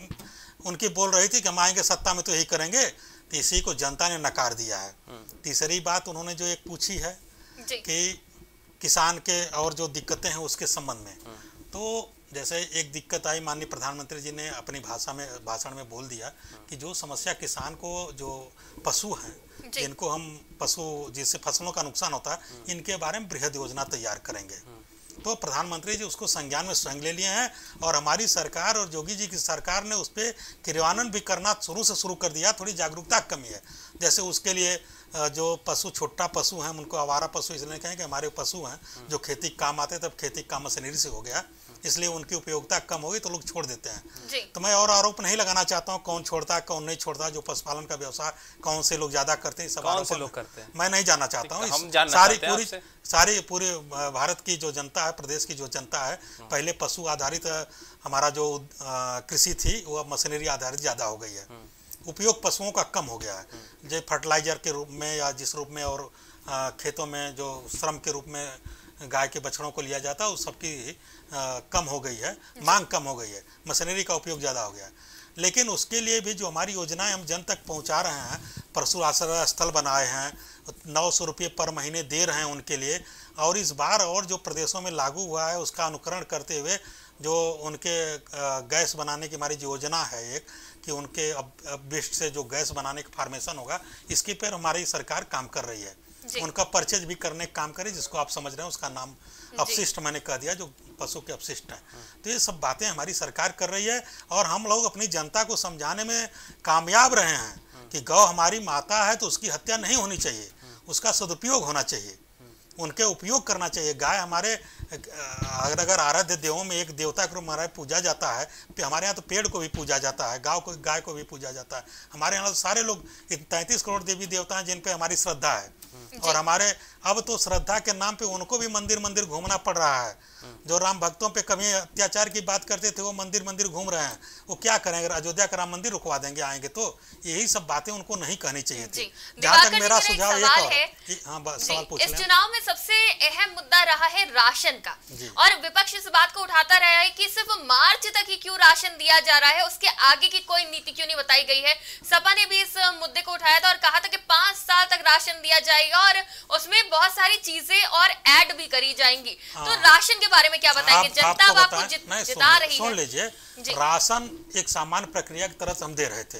उनकी बोल रही थी कि हम आएंगे सत्ता में तो यही करेंगे, तो इसी को जनता ने नकार दिया है। तीसरी बात उन्होंने जो एक पूछी है कि किसान के और जो दिक्कतें हैं उसके संबंध में, तो जैसे एक दिक्कत आई, माननीय प्रधानमंत्री जी ने अपनी भाषण में बोल दिया कि जो समस्या किसान को, जो पशु हैं जिनको हम जिससे फसलों का नुकसान होता है, इनके बारे में बृहद योजना तैयार करेंगे। तो प्रधानमंत्री जी उसको संज्ञान में स्वयं ले लिए हैं और हमारी सरकार और योगी जी की सरकार ने उस पर क्रियान्वयन भी करना शुरू कर दिया। थोड़ी जागरूकता की कमी है, जैसे उसके लिए जो पशु, छोटा पशु हैं, उनको आवारा पशु इसलिए कहें कि हमारे पशु हैं जो खेती काम आते, तब खेती काम मशीनरी से हो गया, इसलिए उनकी उपयोगिता कम होगी तो लोग छोड़ देते हैं। तो मैं और आरोप नहीं लगाना चाहता हूँ कौन छोड़ता है कौन नहीं छोड़ता, जो पशुपालन का व्यवसाय कौन से लोग ज्यादा करते हैं, सब लोग करते हैं, मैं नहीं जानना चाहता हूँ। सारी पूरी भारत की जो जनता है, प्रदेश की जो जनता है, पहले पशु आधारित हमारा जो कृषि थी वो अब मशीनरी आधारित ज्यादा हो गई है, उपयोग पशुओं का कम हो गया है। जो फर्टिलाइजर के रूप में या जिस रूप में और खेतों में जो श्रम के रूप में गाय के बछड़ों को लिया जाता है, उस सबकी कम हो गई है, मांग कम हो गई है, मशीनरी का उपयोग ज़्यादा हो गया है। लेकिन उसके लिए भी जो हमारी योजनाएं हम जन तक पहुंचा रहे हैं, पशु आश्रय स्थल बनाए हैं, 900 रुपये पर महीने दे रहे हैं उनके लिए, और इस बार और जो प्रदेशों में लागू हुआ है उसका अनुकरण करते हुए जो उनके गैस बनाने की हमारी योजना है एक, कि उनके वेस्ट से जो गैस बनाने का फार्मेशन होगा, इसके पर हमारी सरकार काम कर रही है। उनका परचेज भी करने का काम करे, जिसको आप समझ रहे हैं उसका नाम अपशिष्ट मैंने कह दिया, जो पशु के अपशिष्ट हैं। तो ये सब बातें हमारी सरकार कर रही है और हम लोग अपनी जनता को समझाने में कामयाब रहे हैं कि गौ हमारी माता है तो उसकी हत्या नहीं होनी चाहिए, उसका सदुपयोग होना चाहिए, उनके उपयोग करना चाहिए। गाय हमारे अगर आराध्य देवों में एक देवता के रूप में हमारे पूजा जाता है, तो हमारे यहाँ तो पेड़ को भी पूजा जाता है, गाय को भी पूजा जाता है। हमारे यहाँ तो सारे लोग 33 करोड़ देवी देवता हैं जिन पे हमारी श्रद्धा है, और हमारे अब तो श्रद्धा के नाम पे उनको भी मंदिर मंदिर घूमना पड़ रहा है। जो राम भक्तों पे कभी अत्याचार की बात करते थे वो मंदिर मंदिर घूम रहे हैं, वो क्या करेंगे? अगर अयोध्या का राम मंदिर रुकवा देंगे आएंगे तो? यही सब बातें उनको नहीं कहनी चाहिए थी। जहाँ तक मेरा सुझाव एक और सवाल पूछ इस चुनाव में सबसे अहम मुद्दा रहा है राशन का, और विपक्ष इस बात को उठाता रहा है कि सिर्फ मार्च तक ही क्यों राशन दिया जा रहा है, उसके आगे की कोई नीति क्यों नहीं बताई गई है। सपा ने भी इस मुद्दे को उठाया था और कहा था कि 5 साल तक राशन दिया जाएगा और उसमें बहुत सारी चीजें और ऐड भी करी जाएंगी। तो राशन के बारे में क्या बताएंगे? जनता आपको जिता रही है। सुन लीजिए, राशन एक सामान्य प्रक्रिया की तरह हम दे रहे थे,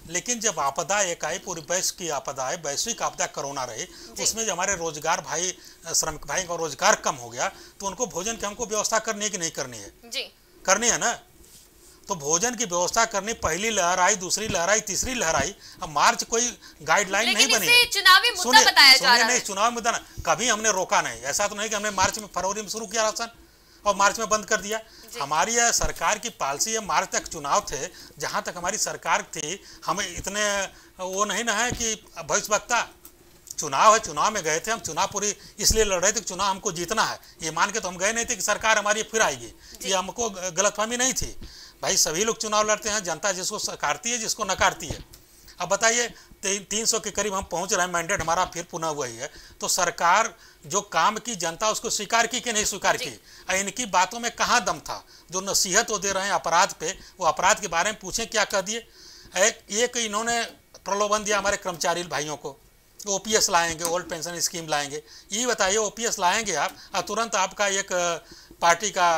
लेकिन जब आपदा एक आई, पूरी वैश्व की आपदा है, वैश्विक आपदा कोरोना रही, उसमें जो हमारे रोजगार भाई, श्रमिक भाई का रोजगार कम हो गया, तो उनको भोजन की हमको व्यवस्था करनी है कि नहीं करनी है? जी करनी है ना। तो भोजन की व्यवस्था करनी, पहली लहर आई, दूसरी लहर आई, तीसरी लहर आई, अब मार्च कोई गाइडलाइन नहीं बनी है। चुनावी मुद्दा बताया जा रहा है। नहीं, चुनावी मुद्दा ना, कभी हमने रोका नहीं। ऐसा तो नहीं कि हमने मार्च में, फरवरी में शुरू किया राशन और मार्च में बंद कर दिया। हमारी यह सरकार की पॉलिसी है, मार्च तक चुनाव थे, जहां तक हमारी सरकार थी, हमें इतने वो नहीं ना है कि भविष्यवक्ता। चुनाव है, चुनाव में गए थे हम, चुनाव पूरी इसलिए लड़ रहे थे कि चुनाव हमको जीतना है, ये मान के तो हम गए नहीं थे कि सरकार हमारी फिर आएगी। ये हमको गलतफहमी नहीं थी। भाई सभी लोग चुनाव लड़ते हैं, जनता जिसको सकारती है, जिसको नकारती है। अब बताइए 300 के करीब हम पहुंच रहे हैं, मैंडेट हमारा फिर पुनः हुआ ही है। तो सरकार जो काम की, जनता उसको स्वीकार की कि नहीं स्वीकार की? इनकी बातों में कहाँ दम था? जो नसीहत वो दे रहे हैं अपराध पे, वो अपराध के बारे में पूछें क्या कह दिए। एक इन्होंने प्रलोभन दिया हमारे कर्मचारी भाइयों को, OPS लाएंगे, ओल्ड पेंशन स्कीम लाएंगे। ये बताइए OPS लाएंगे आप, और तुरंत आपका एक पार्टी का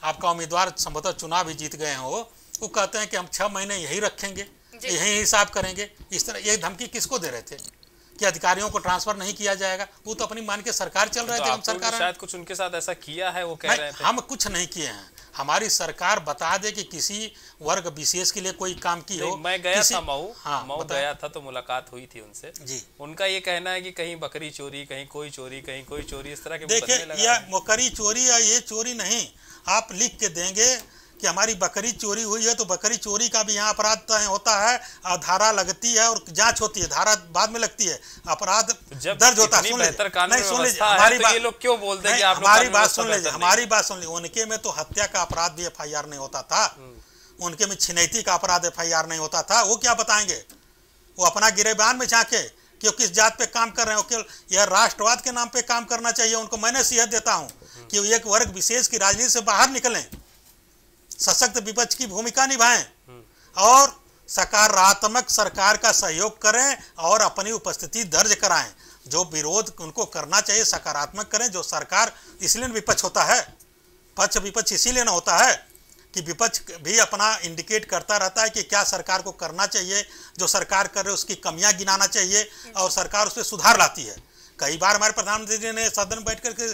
आपका उम्मीदवार संभवतः चुनाव भी जीत गए हो, वो कहते हैं कि हम 6 महीने यही रखेंगे, यही हिसाब करेंगे। इस तरह ये धमकी किसको दे रहे थे कि अधिकारियों को ट्रांसफर नहीं किया जाएगा? वो तो अपनी मान के सरकार चल रहे थे। हम सरकार शायद कुछ उनके साथ ऐसा किया है, वो कह रहे थे। हम कुछ नहीं किए हैं। हमारी सरकार बता दे कि किसी वर्ग विशेष के लिए कोई काम की हो। मैं गया था मऊ, मऊ गया था तो मुलाकात हुई थी उनसे जी। उनका ये कहना है कि कहीं बकरी चोरी, कहीं कोई चोरी, कहीं कोई चोरी, इस तरह के। देखिए, यह बकरी चोरी या ये चोरी नहीं, आप लिख के देंगे कि हमारी बकरी चोरी हुई है तो बकरी चोरी का भी यहाँ अपराध होता है, धारा लगती है और जांच होती है, धारा बाद में लगती है, अपराध दर्ज होता है। सुन लीजिए हमारी बात, ये लोग क्यों बोलते हैं कि आप हमारी बात सुन लीजिए, हमारी बात सुन लीजिए। उनके में तो हत्या का अपराध भी FIR नहीं होता था, उनके में छिनैती का अपराध FIR नहीं होता था। वो क्या बताएंगे? वो अपना गिरेबान में झांके कि वो किस जात पे काम कर रहे हो, केवल यह राष्ट्रवाद के नाम पे काम करना चाहिए उनको। मैं नसीहत देता हूँ कि वो एक वर्ग विशेष की राजनीति से बाहर निकलें, सशक्त विपक्ष की भूमिका निभाएं और सकारात्मक सरकार का सहयोग करें और अपनी उपस्थिति दर्ज कराएं। जो विरोध उनको करना चाहिए सकारात्मक करें। जो सरकार, इसलिए विपक्ष होता है, पक्ष विपक्ष इसीलिए ना होता है कि विपक्ष भी अपना इंडिकेट करता रहता है कि क्या सरकार को करना चाहिए, जो सरकार कर रहे उसकी कमियां गिनाना चाहिए और सरकार उस पर सुधार लाती है। कई बार हमारे प्रधानमंत्री जी ने सदन में बैठ करके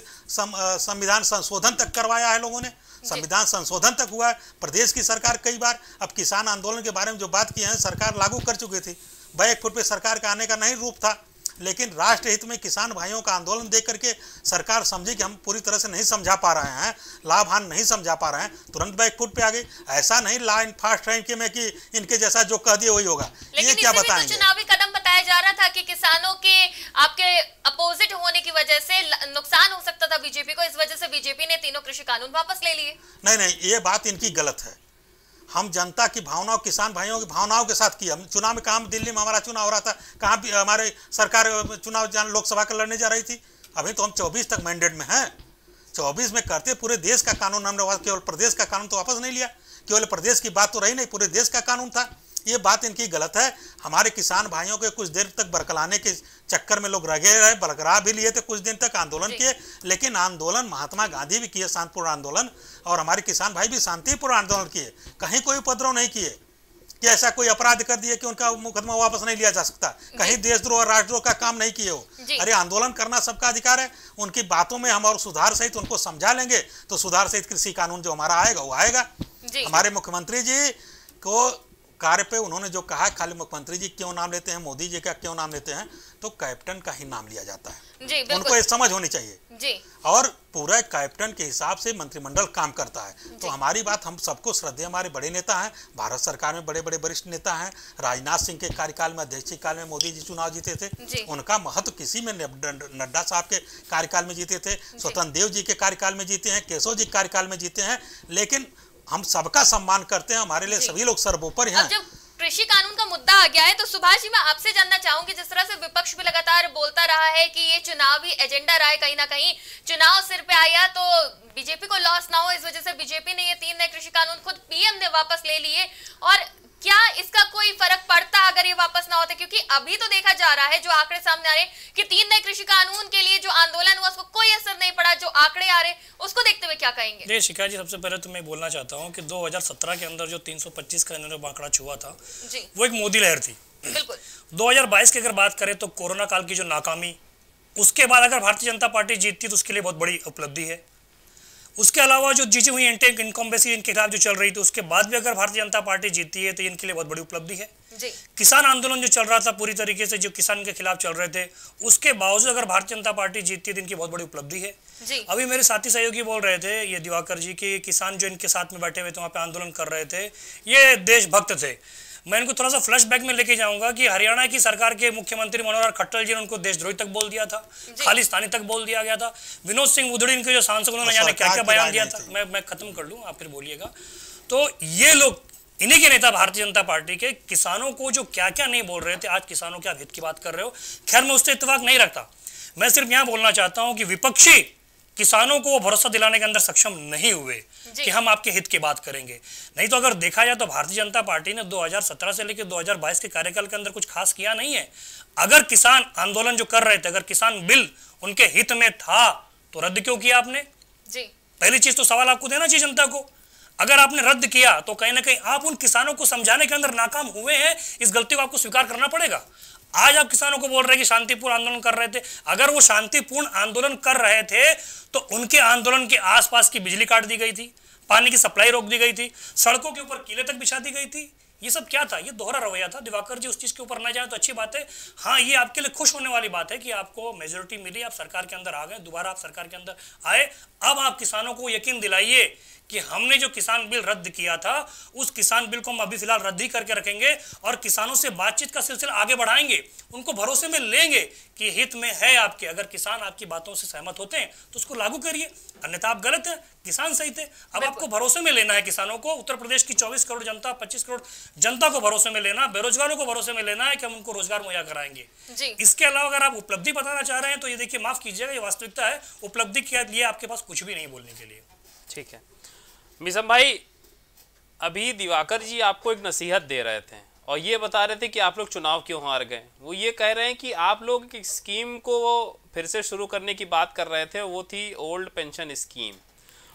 संविधान संशोधन तक करवाया है, लोगों ने संविधान संशोधन तक हुआ है। प्रदेश की सरकार कई बार, अब किसान आंदोलन के बारे में जो बात की है, सरकार लागू कर चुकी थी। बैक फुट पे सरकार का आने का नहीं रूप था, लेकिन राष्ट्र हित में किसान भाइयों का आंदोलन देख करके सरकार समझी कि हम पूरी तरह से नहीं समझा पा रहे हैं, लाभ हानि नहीं समझा पा रहे हैं, तुरंत बैक फुट पे आ गई। ऐसा नहीं लाइन फास्ट टाइम के में कि इनके जैसा जो कह दिए वही होगा। ये क्या बताएंगे? तो चुनावी कदम बताया जा रहा था कि किसानों के आपके अपोजिट होने की वजह से नुकसान हो सकता था बीजेपी को, इस वजह से बीजेपी ने तीनों कृषि कानून वापस ले लिए। नहीं, ये बात इनकी गलत है। हम जनता की भावनाओं, किसान भाइयों की भावनाओं के साथ किया। चुनाव में कहाँ, दिल्ली में हमारा चुनाव हो रहा था, कहाँ भी हमारे सरकार चुनाव लोकसभा का लड़ने जा रही थी। अभी तो हम 24 तक मैंडेट में हैं, 24 में करते पूरे देश का कानून हमने, केवल प्रदेश का कानून तो वापस नहीं लिया। केवल प्रदेश की बात तो रही नहीं, पूरे देश का कानून था। ये बात इनकी गलत है। हमारे किसान भाइयों के कुछ देर तक बरकलाने के चक्कर में लोग रगे रहे, बरकरार भी लिए थे, कुछ दिन तक आंदोलन किए, लेकिन आंदोलन महात्मा गांधी भी किए, शांतिपूर्ण आंदोलन, और हमारे किसान भाई भी शांतिपूर्ण आंदोलन किए। कहीं कोई उपद्रव नहीं किए कि ऐसा कोई अपराध कर दिए कि उनका मुकदमा वापस नहीं लिया जा सकता। कहीं देशद्रोह और राष्ट्रद्रोह का काम नहीं किए हो। अरे आंदोलन करना सबका अधिकार है। उनकी बातों में हम और सुधार सहित उनको समझा लेंगे तो सुधार सहित कृषि कानून जो हमारा आएगा वो आएगा। हमारे मुख्यमंत्री जी को कार्य पे उन्होंने जो कहा, खाली मुख्यमंत्री जी क्यों नाम लेते हैं, मोदी जी का क्यों नाम लेते हैं, तो कैप्टन का ही नाम लिया जाता है जी। उनको ये समझ होनी चाहिए जी। और पूरा कैप्टन के हिसाब से मंत्रिमंडल काम करता है। तो हमारी बात हम सबको श्रद्धेय, हमारे बड़े नेता हैं, भारत सरकार में बड़े बड़े वरिष्ठ नेता हैं। राजनाथ सिंह के कार्यकाल में, अध्यक्षीय काल में मोदी जी चुनाव जीते थे, उनका महत्व किसी में, नड्डा साहब के कार्यकाल में जीते थे, स्वतंत्र देव जी के कार्यकाल में जीते हैं, केशव जी के कार्यकाल में जीते हैं। लेकिन हम सबका सम्मान करते हैं, हमारे लिए सभी लोग सर्वोपरि हैं। जब कृषि कानून का मुद्दा आ गया है तो सुभाष जी मैं आपसे जानना चाहूंगी, जिस तरह से विपक्ष भी लगातार बोलता रहा है कि ये चुनावी एजेंडा रहा है, कहीं ना कहीं चुनाव सिर पे आया तो बीजेपी को लॉस ना हो, इस वजह से बीजेपी ने ये 3 नए कृषि कानून खुद पीएम ने वापस ले लिए, और क्या इसका कोई फर्क पड़ता अगर ये वापस ना होते? क्योंकि अभी तो देखा जा रहा है, जो आंकड़े सामने आ रहे हैं कि 3 नए कृषि कानून के लिए जो आंदोलन हुआ उसको कोई असर नहीं पड़ा, जो आंकड़े आ रहे उसको देखते हुए क्या कहेंगे? देखिए शिखा जी, सबसे पहले तो मैं बोलना चाहता हूँ कि 2017 के अंदर जो 325 का इन्होंने आंकड़ा छुआ था जी, वो एक मोदी लहर थी। बिल्कुल। 2022 की अगर बात करें तो कोरोना काल की जो नाकामी, उसके बाद अगर भारतीय जनता पार्टी जीतती तो उसके लिए बहुत बड़ी उपलब्धि है। उसके अलावा जो जीती हुई एंटी इनकम्बेंसी इनके खिलाफ जो चल रही थी, उसके बाद भी अगर भारतीय जनता पार्टी जीतती है तो इनके लिए बहुत बड़ी उपलब्धि है। जी। किसान आंदोलन जो चल रहा था पूरी तरीके से, जो किसान के खिलाफ चल रहे थे, उसके बावजूद अगर भारतीय जनता पार्टी जीतती है तो इनकी बहुत बड़ी उपलब्धि है। जी। अभी मेरे साथी सहयोगी बोल रहे थे, ये दिवाकर जी, कि किसान जो इनके साथ में बैठे हुए थे वहाँ पे आंदोलन कर रहे थे, ये देशभक्त थे। मैं इनको थोड़ा सा फ्लैशबैक में लेके जाऊंगा कि हरियाणा की सरकार के मुख्यमंत्री मनोहर खट्टर जी ने उनको देशद्रोही तक बोल दिया था, खालिस्तानी तक बोल दिया गया था। विनोद सिंह उधड़ी इनके जो सांसद, उन्होंने जाने क्या क्या बयान दिया था। मैं खत्म कर लूँ, आप फिर बोलिएगा। तो ये लोग, इन्हीं के नेता भारतीय जनता पार्टी के, किसानों को जो क्या क्या नहीं बोल रहे थे, आज किसानों के आप हित की बात कर रहे हो। खैर मैं उससे इत्तेफाक नहीं रखता, मैं सिर्फ यहाँ बोलना चाहता हूँ कि विपक्षी किसानों को वो भरोसा दिलाने के अंदर सक्षम नहीं हुए कि हम आपके हित की बात करेंगे। नहीं तो अगर देखा जाए तो भारतीय जनता पार्टी ने 2017 से लेकर 2022 के कार्यकाल के अंदर कुछ खास किया नहीं है। अगर किसान आंदोलन जो कर रहे थे, अगर किसान बिल उनके हित में था तो रद्द क्यों किया आपने? जी। पहली चीज तो सवाल आपको देना चाहिए जनता को। अगर आपने रद्द किया तो कहीं ना कहीं आप उन किसानों को समझाने के अंदर नाकाम हुए हैं, इस गलती को आपको स्वीकार करना पड़ेगा। आज आप किसानों को बोल रहे हैं कि शांतिपूर्ण आंदोलन कर रहे थे। अगर वो शांतिपूर्ण आंदोलन कर रहे थे तो उनके आंदोलन के आसपास की बिजली काट दी गई थी, पानी की सप्लाई रोक दी गई थी, सड़कों के ऊपर कीले तक बिछा दी गई थी। ये सब क्या था? ये दोहरा रवैया था। दिवाकर जी उस चीज के ऊपर ना जाए तो अच्छी बात है। हाँ, ये आपके लिए खुश होने वाली बात है कि आपको मेजोरिटी मिली, आप सरकार के अंदर आ गए, दोबारा आप सरकार के अंदर आए। अब आप किसानों को यकीन दिलाइए कि हमने जो किसान बिल रद्द किया था, उस किसान बिल को हम अभी फिलहाल रद्द ही करके रखेंगे और किसानों से बातचीत का सिलसिला आगे बढ़ाएंगे, उनको भरोसे में लेंगे कि हित में है आपके। अगर किसान आपकी बातों से सहमत होते हैं तो उसको लागू करिए, अन्यथा आप गलत है, किसान सही थे। अब आपको भरोसे में लेना है किसानों को, उत्तर प्रदेश की 24 करोड़ जनता, 25 करोड़ जनता को भरोसे में लेना, बेरोजगारों को भरोसे में लेना है कि हम उनको रोजगार मुहैया कराएंगे। इसके अलावा अगर आप उपलब्धि बताना चाह रहे हैं तो ये देखिए, माफ कीजिएगा, ये वास्तविकता है। उपलब्धि के लिए आपके पास कुछ भी नहीं बोलने के लिए। ठीक है मिसम भाई, अभी दिवाकर जी आपको एक नसीहत दे रहे थे और ये बता रहे थे कि आप लोग चुनाव क्यों हार गए। वो ये कह रहे हैं कि आप लोग एक स्कीम को वो फिर से शुरू करने की बात कर रहे थे, वो थी ओल्ड पेंशन स्कीम,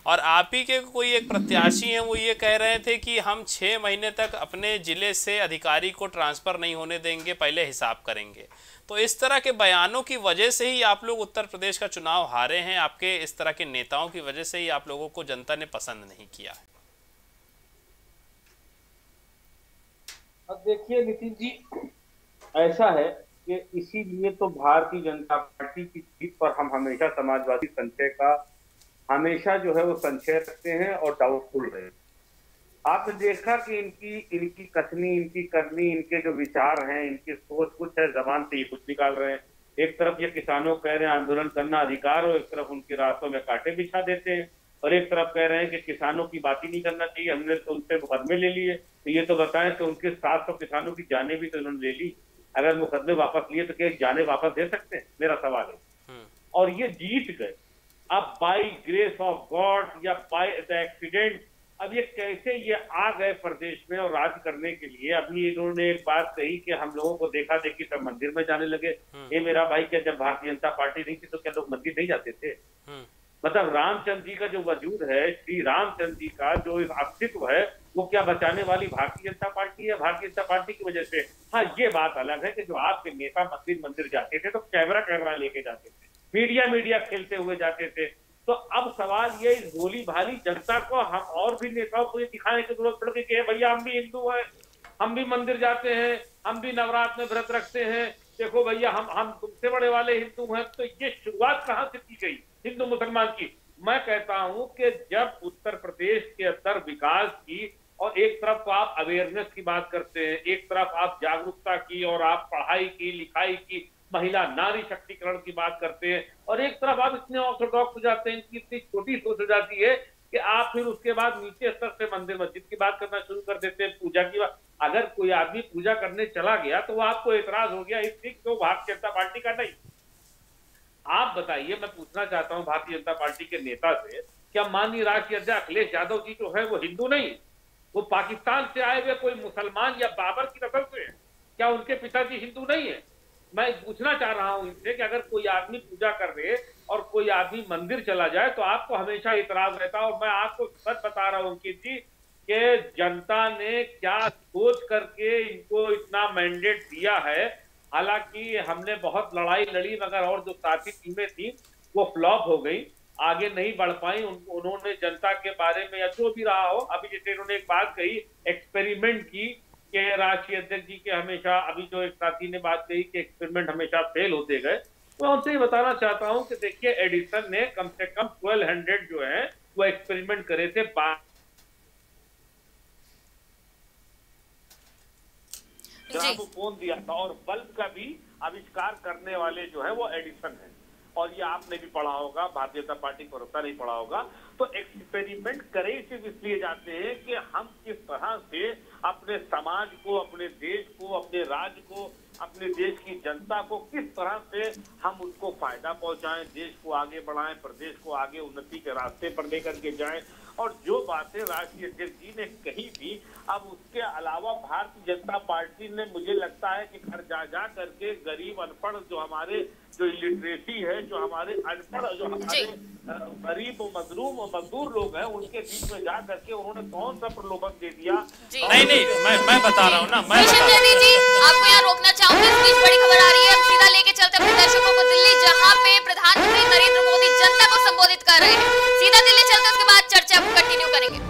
और आप ही के कोई एक प्रत्याशी हैं, वो ये कह रहे थे कि हम 6 महीने तक अपने ज़िले से अधिकारी को ट्रांसफ़र नहीं होने देंगे, पहले हिसाब करेंगे। तो इस तरह के बयानों की वजह से ही आप लोग उत्तर प्रदेश का चुनाव हारे हैं, आपके इस तरह के नेताओं की वजह से ही आप लोगों को जनता ने पसंद नहीं किया है। अब देखिए नितिन जी, ऐसा है कि इसीलिए तो भारतीय जनता पार्टी की जीत पर हम हमेशा समाजवादी संशय का हमेशा जो है वो संशय रखते हैं और डाउटफुल रहे। आपने देखा कि इनकी कथनी, इनकी करनी, इनके जो विचार हैं, इनकी सोच कुछ है, जबान से ये कुछ निकाल रहे हैं। एक तरफ ये किसानों कह रहे हैं आंदोलन करना अधिकार हो, एक तरफ उनके रास्तों में कांटे बिछा देते हैं, और एक तरफ कह रहे हैं कि किसानों की बात ही नहीं करना चाहिए, हमने तो उनसे मुकदमे ले लिए। तो ये तो बताएं कि उनके 700 किसानों की जानें भी तो उन्होंने ले ली। अगर मुकदमे वापस लिए तो क्या जानें वापस दे सकते हैं? मेरा सवाल है। और ये जीत गए। अब बाई ग्रेस ऑफ गॉड या बाय द एक्सीडेंट, अब ये कैसे ये आ गए प्रदेश में और राज करने के लिए। अभी इन्होंने एक बात कही कि हम लोगों को देखा देखी सब मंदिर में जाने लगे। ये मेरा भाई, क्या जब भारतीय जनता पार्टी नहीं थी तो क्या लोग मंदिर नहीं जाते थे? मतलब रामचंद्र जी का जो वजूद है, श्री रामचंद्र जी का जो अस्तित्व है, वो क्या बचाने वाली भारतीय जनता पार्टी है? भारतीय जनता पार्टी की वजह से। हाँ, ये बात अलग है कि जो आपके नेता मंदिर जाते थे तो कैमरा लेके जाते थे, मीडिया खेलते हुए जाते थे। तो अब सवाल ये, इस भोली भाली जनता को हम और भी नेताओं को ये दिखाने की जरूरत पड़ गई कि भैया हम भी हिंदू हैं, हम भी मंदिर जाते हैं, हम भी नवरात्र में व्रत रखते हैं, देखो भैया हम तुमसे बड़े वाले हिंदू हैं। तो ये शुरुआत कहाँ से की गई हिंदू मुसलमान की? मैं कहता हूं कि जब उत्तर प्रदेश के अंदर विकास की, और एक तरफ तो आप अवेयरनेस की बात करते हैं, एक तरफ आप जागरूकता की और आप पढ़ाई की, लिखाई की, महिला नारी शक्तिकरण की बात करते हैं, और एक तरफ आप इतने ऑर्थोडॉक्स हो जाते हैं कि इतनी छोटी सोच हो जाती है कि आप फिर उसके बाद नीचे स्तर से मंदिर मस्जिद की बात करना शुरू कर देते हैं, पूजा की बात। अगर कोई आदमी पूजा करने चला गया तो वो आपको एतराज हो गया, इसलिए क्यों भारतीय जनता पार्टी का नहीं? आप बताइए, मैं पूछना चाहता हूं भारतीय जनता पार्टी के नेता से, क्या माननीय राष्ट्रीय अध्यक्ष अखिलेश यादव जी जो है वो हिंदू नहीं, वो पाकिस्तान से आए हुए कोई मुसलमान या बाबर की नस्ल से? क्या उनके पिताजी हिंदू नहीं है? मैं पूछना चाह रहा हूं इनसे कि अगर कोई आदमी पूजा कर रहे और कोई आदमी मंदिर चला जाए तो आपको हमेशा इतराज रहता है। और मैं आपको सच बता रहा हूं अंकित जी कि जनता ने क्या सोच करके इनको इतना मैंडेट दिया है। हालांकि हमने बहुत लड़ाई लड़ी, मगर और जो साथी टीमें थी वो फ्लॉप हो गई, आगे नहीं बढ़ पाई। उन्होंने जनता के बारे में या जो भी रहा हो, अभी जैसे इन्होंने एक बात कही, एक्सपेरिमेंट की कि राष्ट्रीय अध्यक्ष जी के हमेशा, अभी जो एक साथी ने बात कही कि एक्सपेरिमेंट हमेशा फेल होते गए, मैं उनसे ही बताना चाहता हूं कि देखिए एडिसन ने कम से कम 1200 जो है वो एक्सपेरिमेंट करे थे। जब फोन दिया था, और बल्ब का भी आविष्कार करने वाले जो है वो एडिसन है। और ये आपने भी पढ़ा होगा, भारतीय जनता पार्टी को रफ्ता नहीं पढ़ा होगा। तो एक्सपेरिमेंट करे सिर्फ इसलिए जाते हैं कि हम किस तरह से अपने समाज को, अपने देश को, अपने राज्य को, अपने देश की जनता को किस तरह से हम उनको फायदा पहुंचाएं, देश को आगे बढ़ाएं, प्रदेश को आगे उन्नति के रास्ते पर लेकर के जाएं। और जो बातें राष्ट्रीय अध्यक्ष जी ने कही थी, अब उसके अलावा भारतीय जनता पार्टी ने, मुझे लगता है कि घर जा जा करके गरीब अनपढ़ जो हमारे जो इलिटरेसी है, जो हमारे अनपढ़, जो हमारे गरीब मजलूम और मजदूर लोग हैं, उनके बीच में जा करके उन्होंने कौन सा प्रलोभन दे दिया। नहीं, मैं बता रहा हूँ ना, मैं जी आपको यहाँ रोकना चाहूंगी। इस बीच बड़ी खबर आ रही है, हम सीधा लेके चलते अपने दर्शकों को दिल्ली, जहाँ पे प्रधानमंत्री नरेंद्र मोदी जनता को संबोधित कर रहे हैं। सीधा दिल्ली चलते, उसके बाद चर्चा कंटिन्यू करेंगे।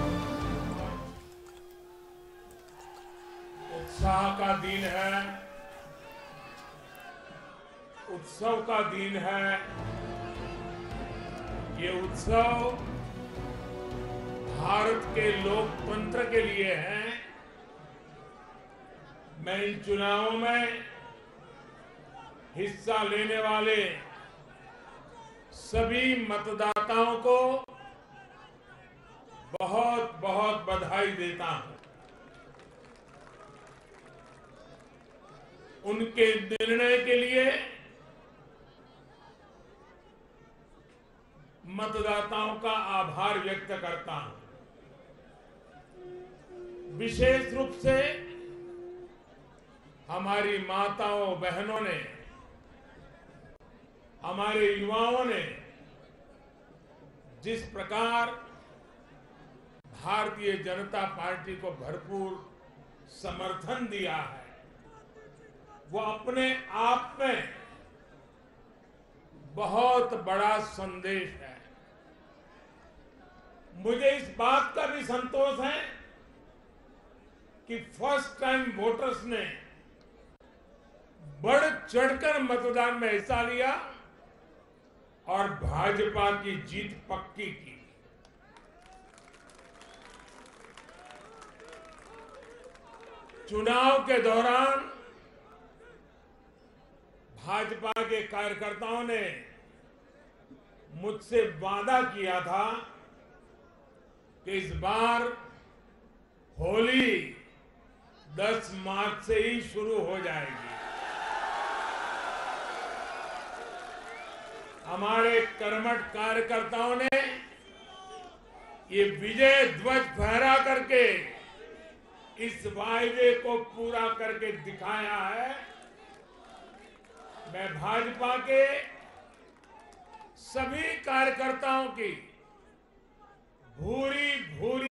उत्साह का दिन है, उत्सव का दिन है। ये उत्सव भारत के लोकतंत्र के लिए है। मैं इन चुनावों में हिस्सा लेने वाले सभी मतदाताओं को बहुत बहुत बधाई देता हूं। उनके निर्णय के लिए मतदाताओं का आभार व्यक्त करता हूं। विशेष रूप से हमारी माताओं बहनों ने, हमारे युवाओं ने जिस प्रकार भारतीय जनता पार्टी को भरपूर समर्थन दिया है, वो अपने आप में बहुत बड़ा संदेश है। मुझे इस बात का भी संतोष है कि फर्स्ट टाइम वोटर्स ने बढ़ चढ़कर मतदान में हिस्सा लिया और भाजपा की जीत पक्की की। चुनाव के दौरान भाजपा के कार्यकर्ताओं ने मुझसे वादा किया था कि इस बार होली 10 मार्च से ही शुरू हो जाएगी। हमारे कर्मठ कार्यकर्ताओं ने ये विजय ध्वज फहरा करके इस वायदे को पूरा करके दिखाया है। मैं भाजपा के सभी कार्यकर्ताओं की भूरी भूरी